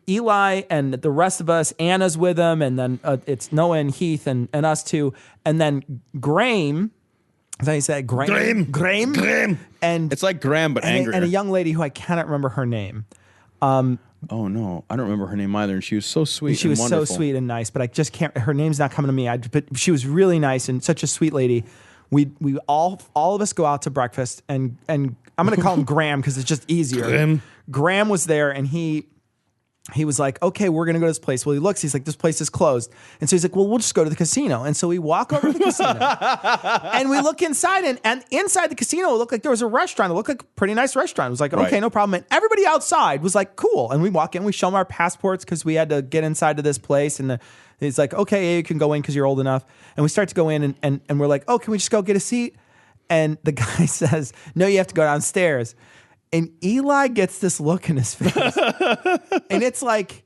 Eli and the rest of us, Anna's with him, and then it's Noah and Heath and us too, and then Graham. Is that how you say it? Graham. And it's like Graham, but angry. And a young lady who I cannot remember her name. Oh no, I don't remember her name either. And she was so sweet. She was wonderful. so sweet and nice, but I just can't. Her name's not coming to me. But she was really nice and such a sweet lady. We all of us go out to breakfast, and I'm going to call him Graham because it's just easier. Graham was there, and he was like, okay, we're going to go to this place. Well, he looks, he's like, this place is closed. And so he's like, well, we'll just go to the casino. And so we walk over to the casino, and we look inside, and inside the casino, it looked like there was a restaurant. It looked like a pretty nice restaurant. It was like, okay, no problem. And everybody outside was like, cool. And we walk in, we show them our passports because we had to get inside to this place, and he's like, okay, you can go in because you're old enough. And we start to go in, and we're like, oh, can we just go get a seat? And the guy says, no, you have to go downstairs. And Eli gets this look in his face. And it's like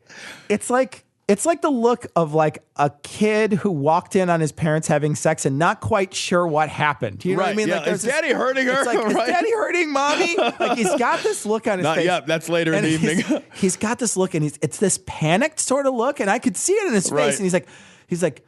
the look of like a kid who walked in on his parents having sex and not quite sure what happened. You know what I mean? Yeah. Like, Is Daddy hurting her? It's like, is Daddy hurting Mommy? Like, he's got this look on his face. Yeah, that's later in the evening. He's got this look, and it's this panicked sort of look, and I could see it in his face. And he's like,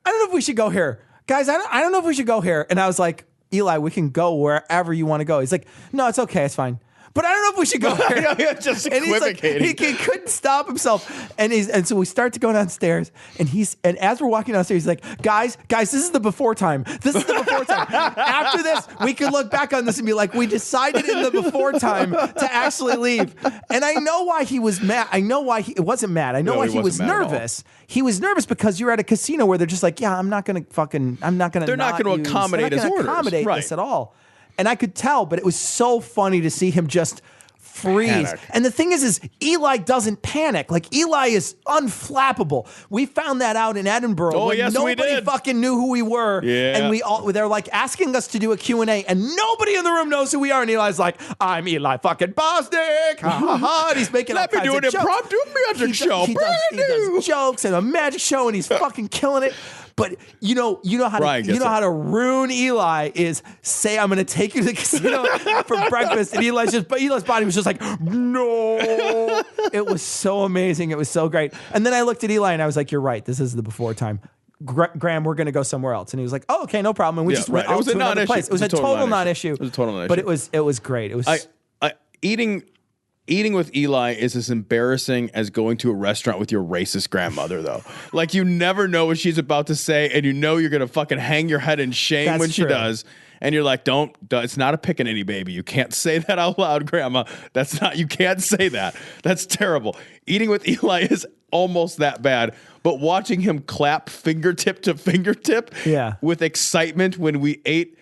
I don't know if we should go here. Guys, I don't know if we should go here. And I was like, Eli, we can go wherever you want to go. He's like, no, it's okay. It's fine. But I don't know if we should go here. Just and he's like, he couldn't stop himself. And so we start to go downstairs, and as we're walking downstairs, he's like, guys, this is the before time. This is the before time. After this, we can look back on this and be like, we decided in the before time to actually leave. And I know why he was mad. I know why it wasn't mad. I know why he was nervous. He was nervous because you're at a casino where they're just like, yeah, I'm not going to They're not going to accommodate his orders. Accommodate this at all. And I could tell, but it was so funny to see him just freeze. Panic. And the thing is Eli doesn't panic. Like, Eli is unflappable. We found that out in Edinburgh. Oh, yes, we nobody did. fucking knew who we were. Yeah. And they're like asking us to do a Q&A, and nobody in the room knows who we are. And Eli's like, I'm Eli fucking Bosnick. Ha ha ha. And he's making all kinds of jokes. Improv, do a magic show. He does jokes and a magic show, and he's fucking killing it. But you know how to ruin Eli is say, I'm going to take you to the casino for breakfast, and Eli's body was just like, no. It was so amazing. It was so great. And then I looked at Eli and I was like, you're right. This is the before time. Graham, we're going to go somewhere else. And he was like, oh, okay, no problem. And we just went out to another place. It was a total non-issue. It was a total non-issue. But it was great. It was Eating with Eli is as embarrassing as going to a restaurant with your racist grandmother, though. Like, you never know what she's about to say, and you know you're going to fucking hang your head in shame when she does. And you're like, don't, it's not a pickaninny, baby. You can't say that out loud, Grandma. You can't say that. That's terrible. Eating with Eli is almost that bad. But watching him clap fingertip to fingertip with excitement when we ate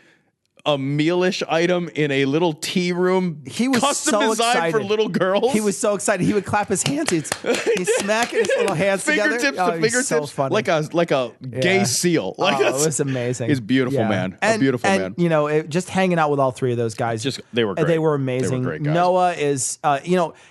a mealish item in a little tea room, he was custom so designed excited for little girls. He was so excited. He would clap his hands. He's smacking his little hands fingertips together. to fingertips, so funny. like a gay seal. Like it was amazing. He's beautiful, man. A beautiful man. You know, just hanging out with all three of those guys. They were great. They were amazing. They were great guys. Noah is,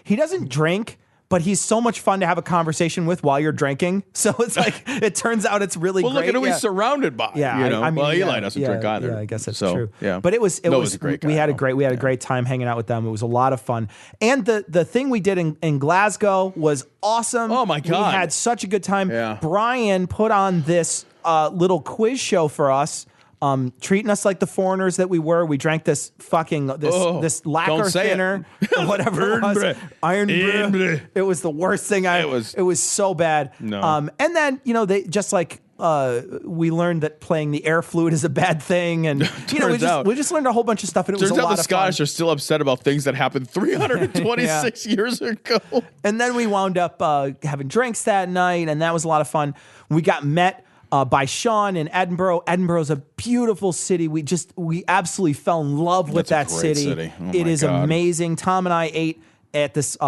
he doesn't drink, but he's so much fun to have a conversation with while you're drinking. So it's like, it turns out it's really great. Look at who he's surrounded by. Yeah, you know? I mean, Eli doesn't drink either. Yeah, I guess that's so, true. Yeah. But it was a great guy. We had a great time hanging out with them. It was a lot of fun. And the thing we did in Glasgow was awesome. Oh my God. We had such a good time. Yeah. Brian put on this little quiz show for us. Treating us like the foreigners that we were. We drank this this lacquer thinner or whatever it was. Iron brew. It was the worst thing. It was so bad. No. And then they just like we learned that playing the air flute is a bad thing, and we just learned a whole bunch of stuff. And it was a lot of fun. The Scottish are still upset about things that happened 326 years ago. And then we wound up having drinks that night, and that was a lot of fun. We got met by Sean in Edinburgh. Edinburgh's a beautiful city. We absolutely fell in love with that city. Oh it is God. amazing. Tom and I ate at this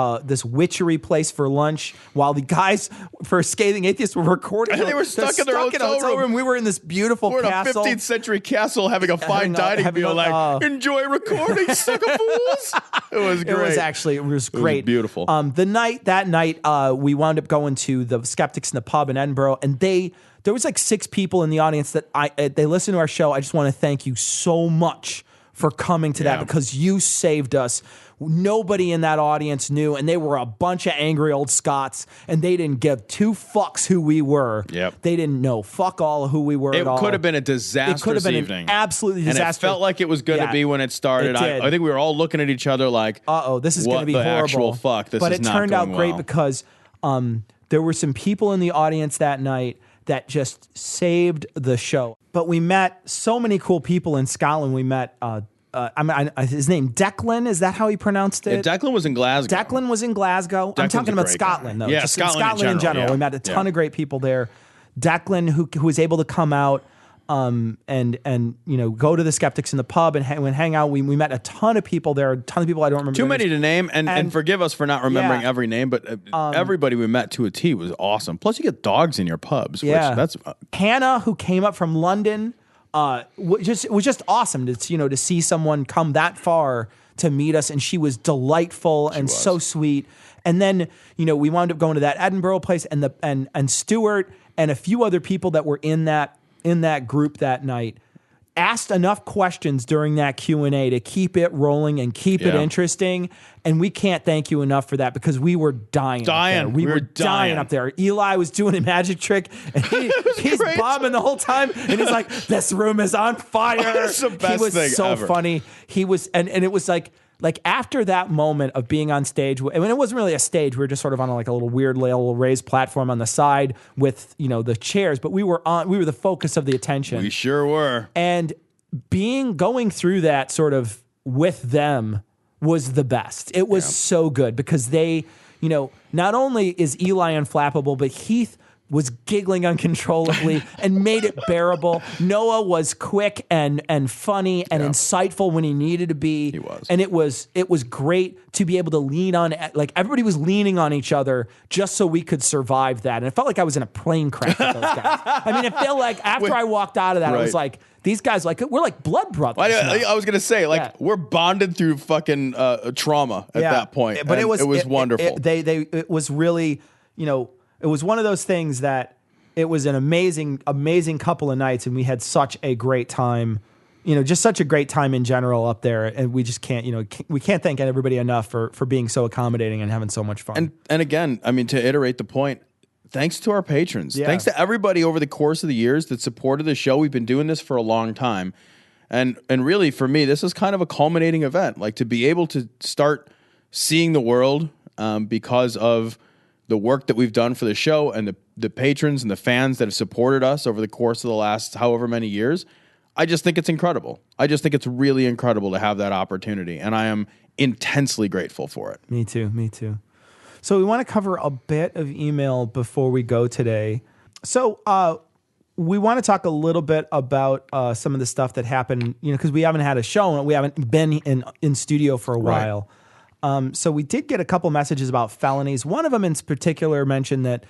witchery place for lunch while the guys for Scathing Atheists were recording. They were stuck in their hotel room. We were in this beautiful castle. We're in a 15th century castle having a fine dining meal. Enjoy recording, sucker fools. It was great. It was great. Beautiful. That night, we wound up going to the Skeptics in the pub in Edinburgh, and there was like 6 people in the audience that they listened to our show. I just want to thank you so much for coming to that, because you saved us. Nobody in that audience knew, and they were a bunch of angry old Scots, and they didn't give 2 fucks who we were. Yep. They didn't know fuck all who we were at all. It could have been a disastrous It could have been evening. An absolutely disastrous. And it felt like it was going to be when it started. It did. I think we were all looking at each other like, this is going to be what the horrible. actual fuck? This but is it not turned out going great well. because there were some people in the audience that night that just saved the show. But we met so many cool people in Scotland. We met his name Declan. Is that how he pronounced it? Yeah, Declan was in Glasgow. Declan was in Glasgow. I'm talking about Scotland, though. Yeah, Just Scotland in general. Yeah. We met a ton of great people there. Declan, who was able to come out and go to the Skeptics in the pub and hang out. We met a ton of people there. A ton of people I don't remember. Too many to name, and forgive us for not remembering every name, but everybody we met to a T was awesome. Plus, you get dogs in your pubs. Yeah, which that's Hannah, who came up from London. It was just awesome to see someone come that far to meet us, and she was delightful and so sweet. And then we wound up going to that Edinburgh place, and Stuart and a few other people that were in that group that night asked enough questions during that Q&A to keep it rolling and keep it interesting. And we can't thank you enough for that, because we were dying. We were dying up there. Eli was doing a magic trick, and he's bombing the whole time. And he's like, this room is on fire. That's the best he was thing so ever. funny. He was, and it was like after that moment of being on stage, I mean, it wasn't really a stage. We were just sort of on a little weird little raised platform on the side with, the chairs, but we were the focus of the attention. We sure were. And going through that sort of with them was the best. It was so good, because they, not only is Eli unflappable, but Heath was giggling uncontrollably and made it bearable. Noah was quick and funny and insightful when he needed to be. He was. And it was great to be able to lean on, everybody was leaning on each other just so we could survive that. And it felt like I was in a plane crash with those guys. I mean, it felt like after I walked out of that, I was like, these guys, we're like blood brothers. I was going to say, we're bonded through fucking trauma at that point. But it was wonderful. It was really, it was one of those things that it was an amazing, amazing couple of nights, and we had such a great time, just such a great time in general up there. And we just can't, we can't thank everybody enough for being so accommodating and having so much fun. And again, I mean, to iterate the point, thanks to our patrons. Yeah. Thanks to everybody over the course of the years that supported the show. We've been doing this for a long time. And really, for me, this is kind of a culminating event. To be able to start seeing the world because of the work that we've done for the show and the patrons and the fans that have supported us over the course of the last however many years, I just think it's incredible. I just think it's really incredible to have that opportunity, and I am intensely grateful for it. Me too. So we want to cover a bit of email before we go today. So we want to talk a little bit about some of the stuff that happened, because we haven't had a show and we haven't been in studio for a while. So we did get a couple messages about felonies. One of them in particular mentioned that,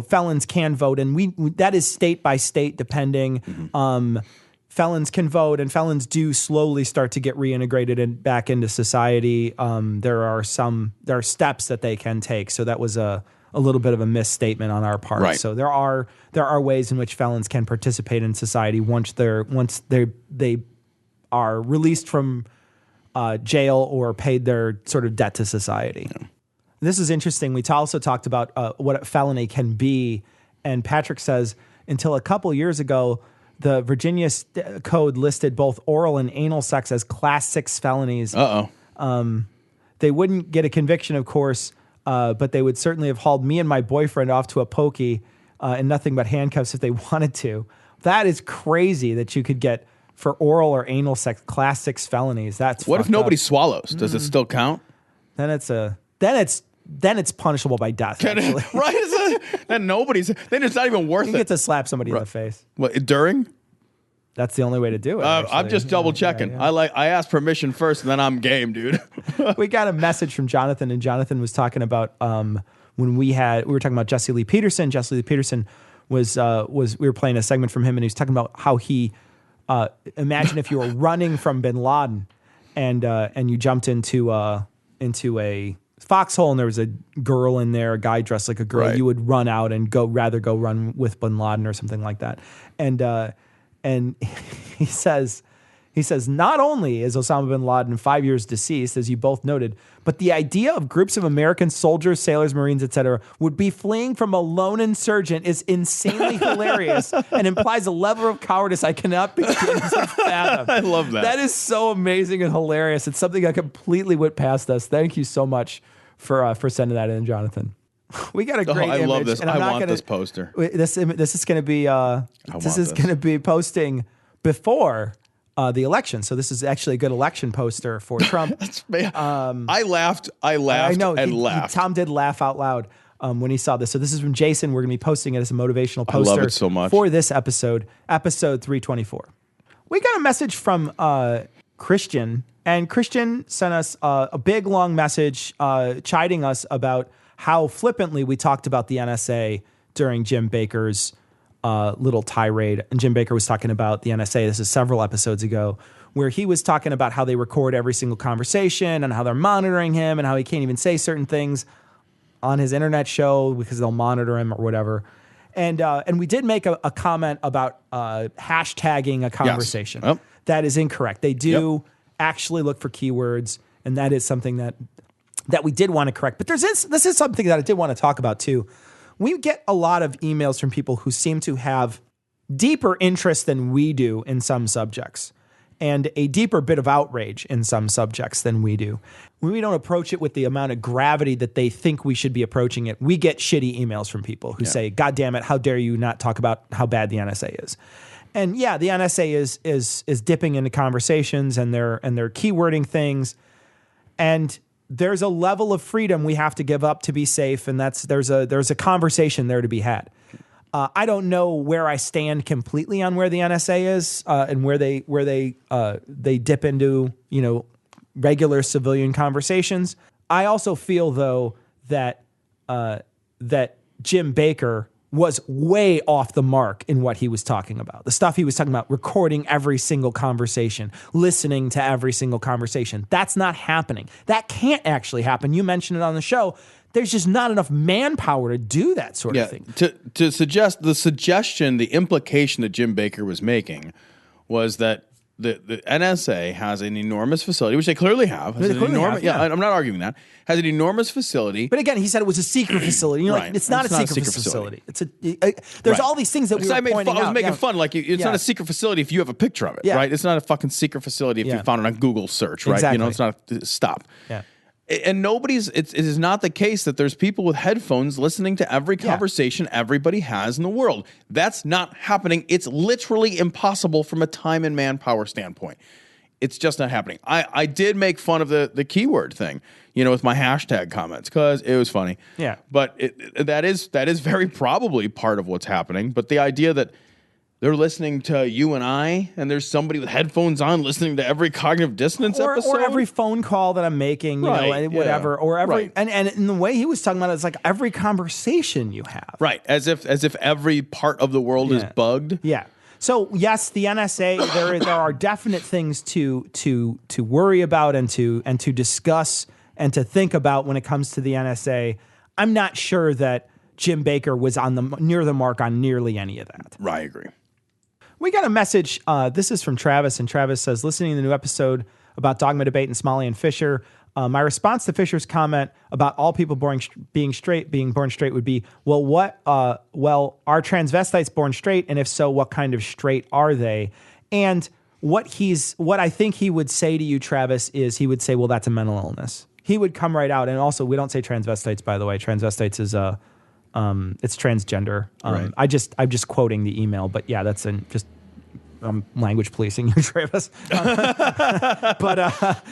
felons can vote, and we that is state by state depending. Mm-hmm. Felons can vote, and felons do slowly start to get reintegrated back into society. There are steps that they can take. So that was a little bit of a misstatement on our part. Right. So there are ways in which felons can participate in society once they are released from jail or paid their sort of debt to society. Yeah. This is interesting. We also talked about what a felony can be, and Patrick says until a couple years ago, the Virginia Code listed both oral and anal sex as Class 6 felonies. They wouldn't get a conviction, of course, but they would certainly have hauled me and my boyfriend off to a pokey and nothing but handcuffs if they wanted to. That is crazy that you could get for oral or anal sex Class 6 felonies. That's what if nobody up. swallows? Does it still count? Then it's punishable by death. Actually. Right? Then it's not even worth you it. get to slap somebody in the face. What, during? That's the only way to do it. I'm just double checking. Yeah. I asked permission first, and then I'm game, dude. We got a message from Jonathan, and Jonathan was talking about when we were talking about Jesse Lee Peterson. Jesse Lee Peterson was we were playing a segment from him, and he was talking about how he imagine if you were running from Bin Laden, and you jumped into a foxhole, and there was a girl in there, a guy dressed like a girl. Right. You would run out and go run with Bin Laden or something like that, and he says, not only is Osama bin Laden 5 years deceased, as you both noted, but the idea of groups of American soldiers, sailors, Marines, etc., would be fleeing from a lone insurgent is insanely hilarious and implies a level of cowardice I cannot begin to fathom. I love that. That is so amazing and hilarious. It's something that completely went past us. Thank you so much for sending that in, Jonathan. We got a great image. I love this. And I want this poster. This is going to be going to be posting before the election. So this is actually a good election poster for Trump. I laughed. I know. Laughed. Tom did laugh out loud when he saw this. So this is from Jason. We're going to be posting it as a motivational poster. I love it so much. For this episode 324. We got a message from Christian, and Christian sent us a big long message chiding us about how flippantly we talked about the NSA during Jim Bakker's little tirade. And Jim Bakker was talking about the NSA. This is several episodes ago, where he was talking about how they record every single conversation and how they're monitoring him and how he can't even say certain things on his internet show because they'll monitor him or whatever. And we did make a comment about hashtagging a conversation. Yes. Yep. That is incorrect. They do actually look for keywords, and that is something that we did want to correct. But this is something that I did want to talk about too. We get a lot of emails from people who seem to have deeper interest than we do in some subjects, and a deeper bit of outrage in some subjects than we do. When we don't approach it with the amount of gravity that they think we should be approaching it, we get shitty emails from people who say, God damn it, how dare you not talk about how bad the NSA is. And yeah, the NSA is dipping into conversations, and they're keywording things, and there's a level of freedom we have to give up to be safe, and there's a conversation there to be had. I don't know where I stand completely on where the NSA is and where they dip into regular civilian conversations. I also feel though that Jim Bakker was way off the mark in what he was talking about. The stuff he was talking about, recording every single conversation, listening to every single conversation. That's not happening. That can't actually happen. You mentioned it on the show. There's just not enough manpower to do that sort of thing. To suggest the implication that Jim Bakker was making was that the NSA has an enormous facility, which they clearly have. I'm not arguing that. Has an enormous facility. But again, he said it was a secret facility. Right. It's not a secret facility. There's all these things that we were pointing out. I was making fun. Like, it's not a secret facility if you have a picture of it, right? It's not a fucking secret facility if you found it on Google search, right? Exactly. It's not stop. Yeah. And it is not the case that there's people with headphones listening to every conversation everybody has in the world. That's not happening. It's literally impossible from a time and manpower standpoint. it's just not happening. I did make fun of the keyword thing, with my hashtag comments because it was funny. Yeah. But that is very probably part of what's happening. But the idea that they're listening to you and I, and there's somebody with headphones on listening to every cognitive dissonance episode, or every phone call that I'm making, whatever, or every and in the way he was talking about it, it's like every conversation you have, right? As if every part of the world is bugged. Yeah. So yes, the NSA, there are definite things to worry about and to discuss and to think about when it comes to the NSA. I'm not sure that Jim Baker was near the mark on nearly any of that. Right, I agree. We got a message. This is from Travis, and Travis says, listening to the new episode about Dogma Debate and Smalley and Fisher, my response to Fisher's comment about all people being born straight would be, well, are transvestites born straight? And if so, what kind of straight are they? And what I think he would say to you, Travis, is he would say, well, that's a mental illness. He would come right out. And also, we don't say transvestites, by the way. Transvestites is it's transgender. Right. I'm just quoting the email, but yeah, that's language policing you, Travis. But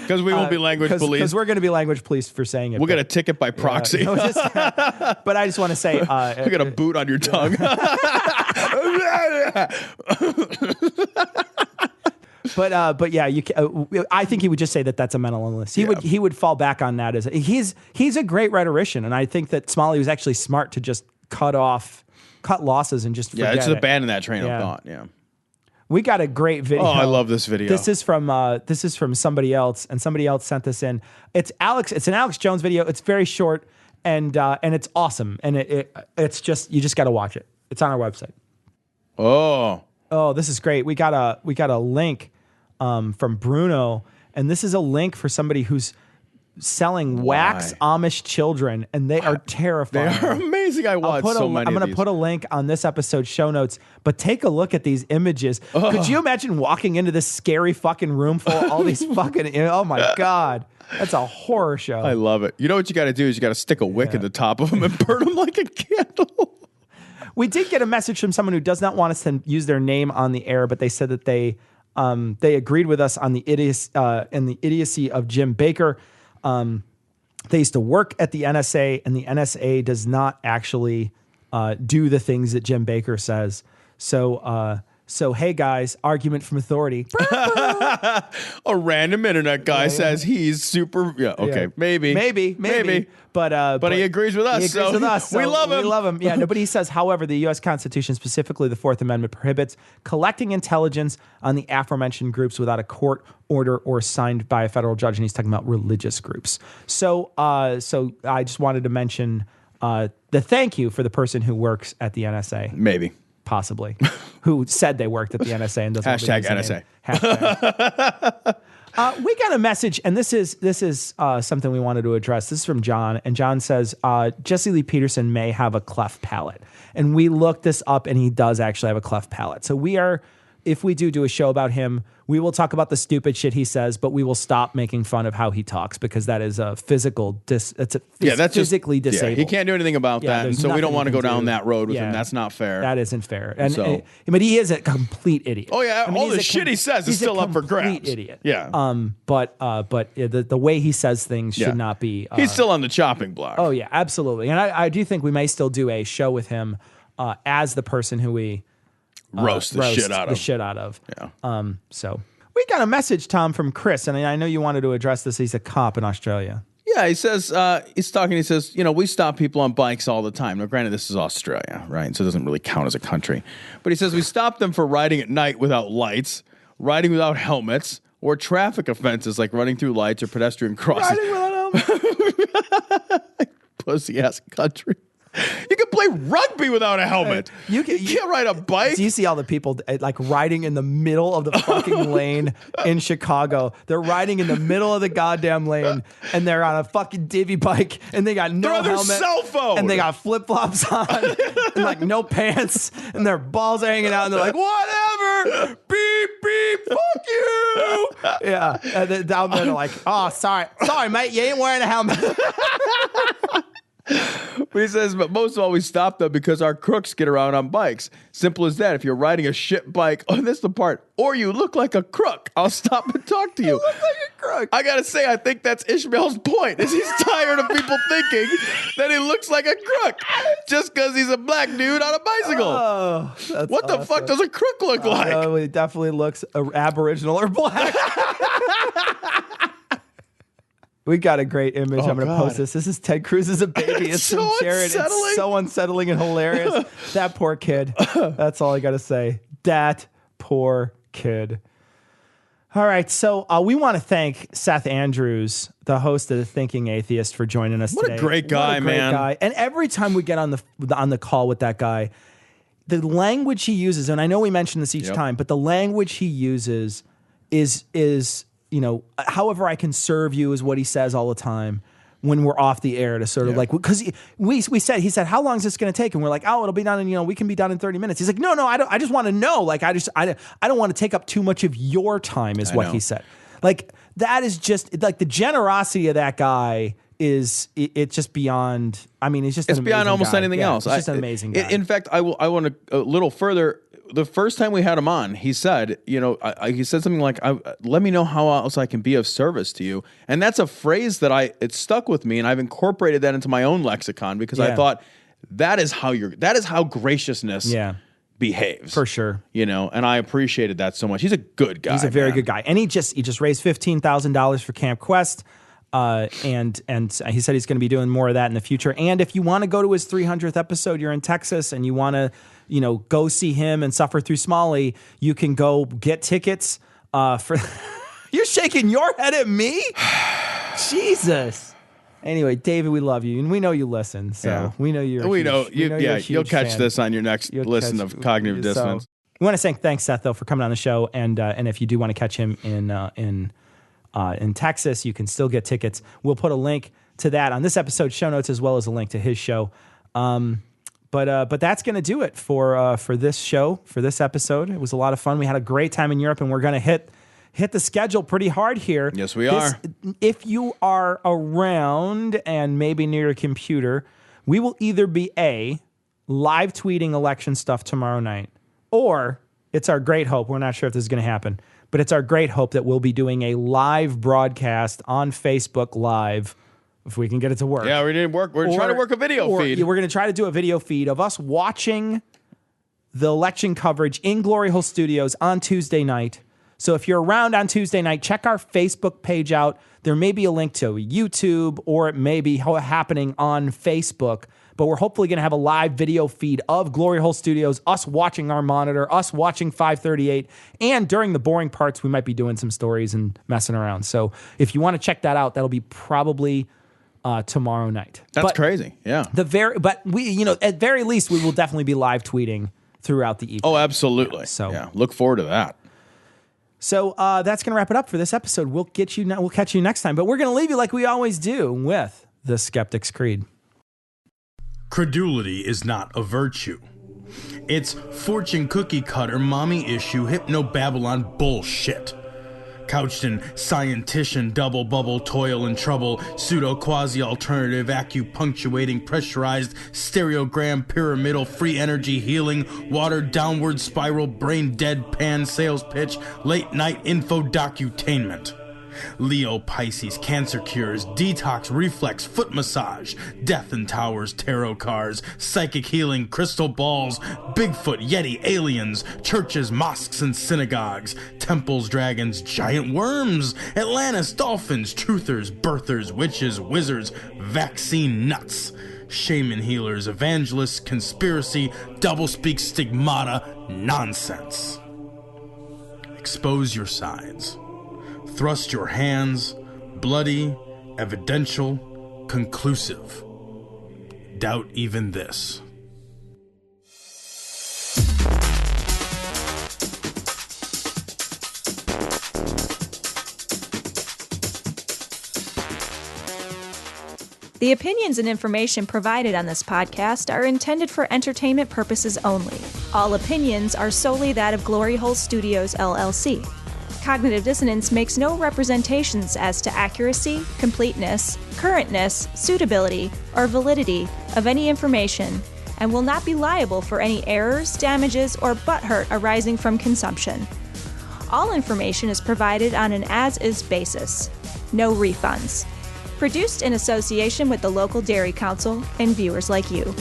because we will be language policed. Because we're going to be language policed for saying it. We'll get a ticket by proxy. But I just want to say, we got a boot on your tongue. But yeah, I think he would just say that that's a mental illness. He would fall back on that as he's a great rhetorician, and I think that Smalley was actually smart to just cut losses and just forget it's abandon that train of thought. Yeah, we got a great video. Oh, I love this video. This is from somebody else, and somebody else sent this in. It's Alex. It's an Alex Jones video. It's very short and it's awesome, and it's just you just got to watch it. It's on our website. Oh, this is great. We got a link from Bruno, and this is a link for somebody who's selling wax Amish children, and they are terrifying. They are amazing. I watched so many. I'm going to put a link on this episode's show notes, but take a look at these images. Could you imagine walking into this scary fucking room full of all these fucking? Oh my god, that's a horror show. I love it. You know what you got to do is you got to stick a wick in the top of them and burn them like a candle. We did get a message from someone who does not want us to use their name on the air, but they said that they agreed with us on the idiocy of Jim Baker. They used to work at the NSA, and the NSA does not actually do the things that Jim Baker says. So hey guys, argument from authority. A random internet guy says he's super. Yeah, okay, maybe. But he agrees with us. He agrees with us. So we love him. We love him. Yeah, no, but he says, however, the U.S. Constitution, specifically the Fourth Amendment, prohibits collecting intelligence on the aforementioned groups without a court order or signed by a federal judge, and he's talking about religious groups. So I just wanted to mention the thank you for the person who works at the NSA. Maybe. Possibly. Who said they worked at the NSA and doesn't Hashtag NSA. We got a message, and this is something we wanted to address. This is from John, and John says, Jesse Lee Peterson may have a cleft palate. And we looked this up, and he does actually have a cleft palate. So if we do a show about him, we will talk about the stupid shit he says, but we will stop making fun of how he talks, because that is a physical that's physically disabled. He can't do anything about that, and so we don't want to go down that road with him. That's not fair. That isn't fair. But he is a complete idiot. Oh yeah, all the shit he says is still up for grabs. He's a complete idiot. Yeah. But the way he says things should not be. He's still on the chopping block. Oh yeah, absolutely. And I do think we may still do a show with him as the person who we roast the shit out of. Yeah. So we got a message, Tom, from Chris, and I know you wanted to address this. He's a cop in Australia. Yeah, he says, he's talking, he says, we stop people on bikes all the time. Now, granted, this is Australia, right? So it doesn't really count as a country. But he says, we stop them for riding at night without lights, riding without helmets, or traffic offenses like running through lights or pedestrian crossings. Riding without helmets. Pussy-ass country. You can play rugby without a helmet. You can't ride a bike. Do you see all the people like riding in the middle of the fucking lane in Chicago? They're riding in the middle of the goddamn lane, and they're on a fucking divvy bike, and they got no helmet, their cell phone, and they got flip flops on, and like no pants, and their balls are hanging out, and they're like, whatever, beep beep, fuck you. Yeah, and then down there they're like, oh sorry mate, you ain't wearing a helmet. But he says, but most of all, we stop though because our crooks get around on bikes. Simple as that. If you're riding a shit bike, oh, that's the part. Or you look like a crook. I'll stop and talk to you. You look like a crook. I gotta say, I think that's Ishmael's point. Is he's tired of people thinking that he looks like a crook just because he's a black dude on a bicycle. Oh, that's what the fuck does a crook look like? No, he definitely looks Aboriginal or black. We got a great image. I'm going to post this. This is Ted Cruz as a baby. It's so from Jared. unsettling. It's so unsettling and hilarious. That poor kid. That's all I got to say. That poor kid. All right. So we want to thank Seth Andrews, the host of the Thinking Atheist, for joining us today. What a great guy, man. Guy. And every time we get on the call with that guy, the language he uses, and I know we mention this each time, but the language he uses is you know, however I can serve you is what he says all the time when we're off the air to sort of like, because he said, how long is this going to take? And we're like, oh, it'll be done in, we can be done in 30 minutes. He's like, no, I just want to know. Like, I don't want to take up too much of your time is what he said. Like, that is just like the generosity of that guy it's just beyond, I mean, it's beyond almost anything else. It's just an amazing guy. In fact, I want to a little further. The first time we had him on, he said, he said something like, let me know how else I can be of service to you. And that's a phrase that it stuck with me, and I've incorporated that into my own lexicon because I thought that is how graciousness behaves. For sure. And I appreciated that so much. He's a good guy. He's a very good guy. And he just raised $15,000 for Camp Quest. And he said he's going to be doing more of that in the future. And if you want to go to his 300th episode, you're in Texas and you want to, go see him and suffer through Smalley, you can go get tickets for. You're shaking your head at me? Jesus. Anyway, David, we love you, and we know you listen. So we know you're. You'll catch this on your next listen of Cognitive Dissonance. So, we want to say thanks, Seth, though, for coming on the show, and if you do want to catch him in Texas, you can still get tickets. We'll put a link to that on this episode's show notes as well as a link to his show. But that's going to do it for this show, for this episode. It was a lot of fun. We had a great time in Europe, and we're going to hit the schedule pretty hard here. Yes, we are. If you are around and maybe near your computer, we will either be live tweeting election stuff tomorrow night, or it's our great hope. We're not sure if this is going to happen, but it's our great hope that we'll be doing a live broadcast on Facebook Live, if we can get it to work. Yeah, we didn't work. We're trying to work a video feed. We're going to try to do a video feed of us watching the election coverage in Glory Hole Studios on Tuesday night. So if you're around on Tuesday night, check our Facebook page out. There may be a link to YouTube, or it may be happening on Facebook. But we're hopefully going to have a live video feed of Glory Hole Studios, us watching our monitor, us watching 538, and during the boring parts, we might be doing some stories and messing around. So if you want to check that out, that'll be probably tomorrow night. That's crazy. Yeah. But we, at very least, we will definitely be live tweeting throughout the evening. Oh, absolutely. So look forward to that. So that's going to wrap it up for this episode. We'll catch you next time. But we're going to leave you like we always do with the Skeptic's Creed. Credulity is not a virtue. It's fortune cookie cutter, mommy issue, hypno-Babylon bullshit. Couched in scientician, double bubble, toil and trouble, pseudo quasi alternative, acupunctuating, pressurized, stereogram, pyramidal, free energy healing, watered downward spiral, brain deadpan sales pitch, late night info docutainment. Leo, Pisces, cancer cures, detox, reflex, foot massage, death and towers, tarot cards, psychic healing, crystal balls, Bigfoot, Yeti, aliens, churches, mosques and synagogues, temples, dragons, giant worms, Atlantis, dolphins, truthers, birthers, witches, wizards, vaccine nuts, shaman healers, evangelists, conspiracy, doublespeak, stigmata, nonsense. Expose your sides. Thrust your hands, bloody, evidential, conclusive. Doubt even this. The opinions and information provided on this podcast are intended for entertainment purposes only. All opinions are solely that of Glory Hole Studios, LLC. Cognitive Dissonance makes no representations as to accuracy, completeness, currentness, suitability, or validity of any information, and will not be liable for any errors, damages, or butthurt arising from consumption. All information is provided on an as-is basis. No refunds. Produced in association with the local Dairy Council and viewers like you.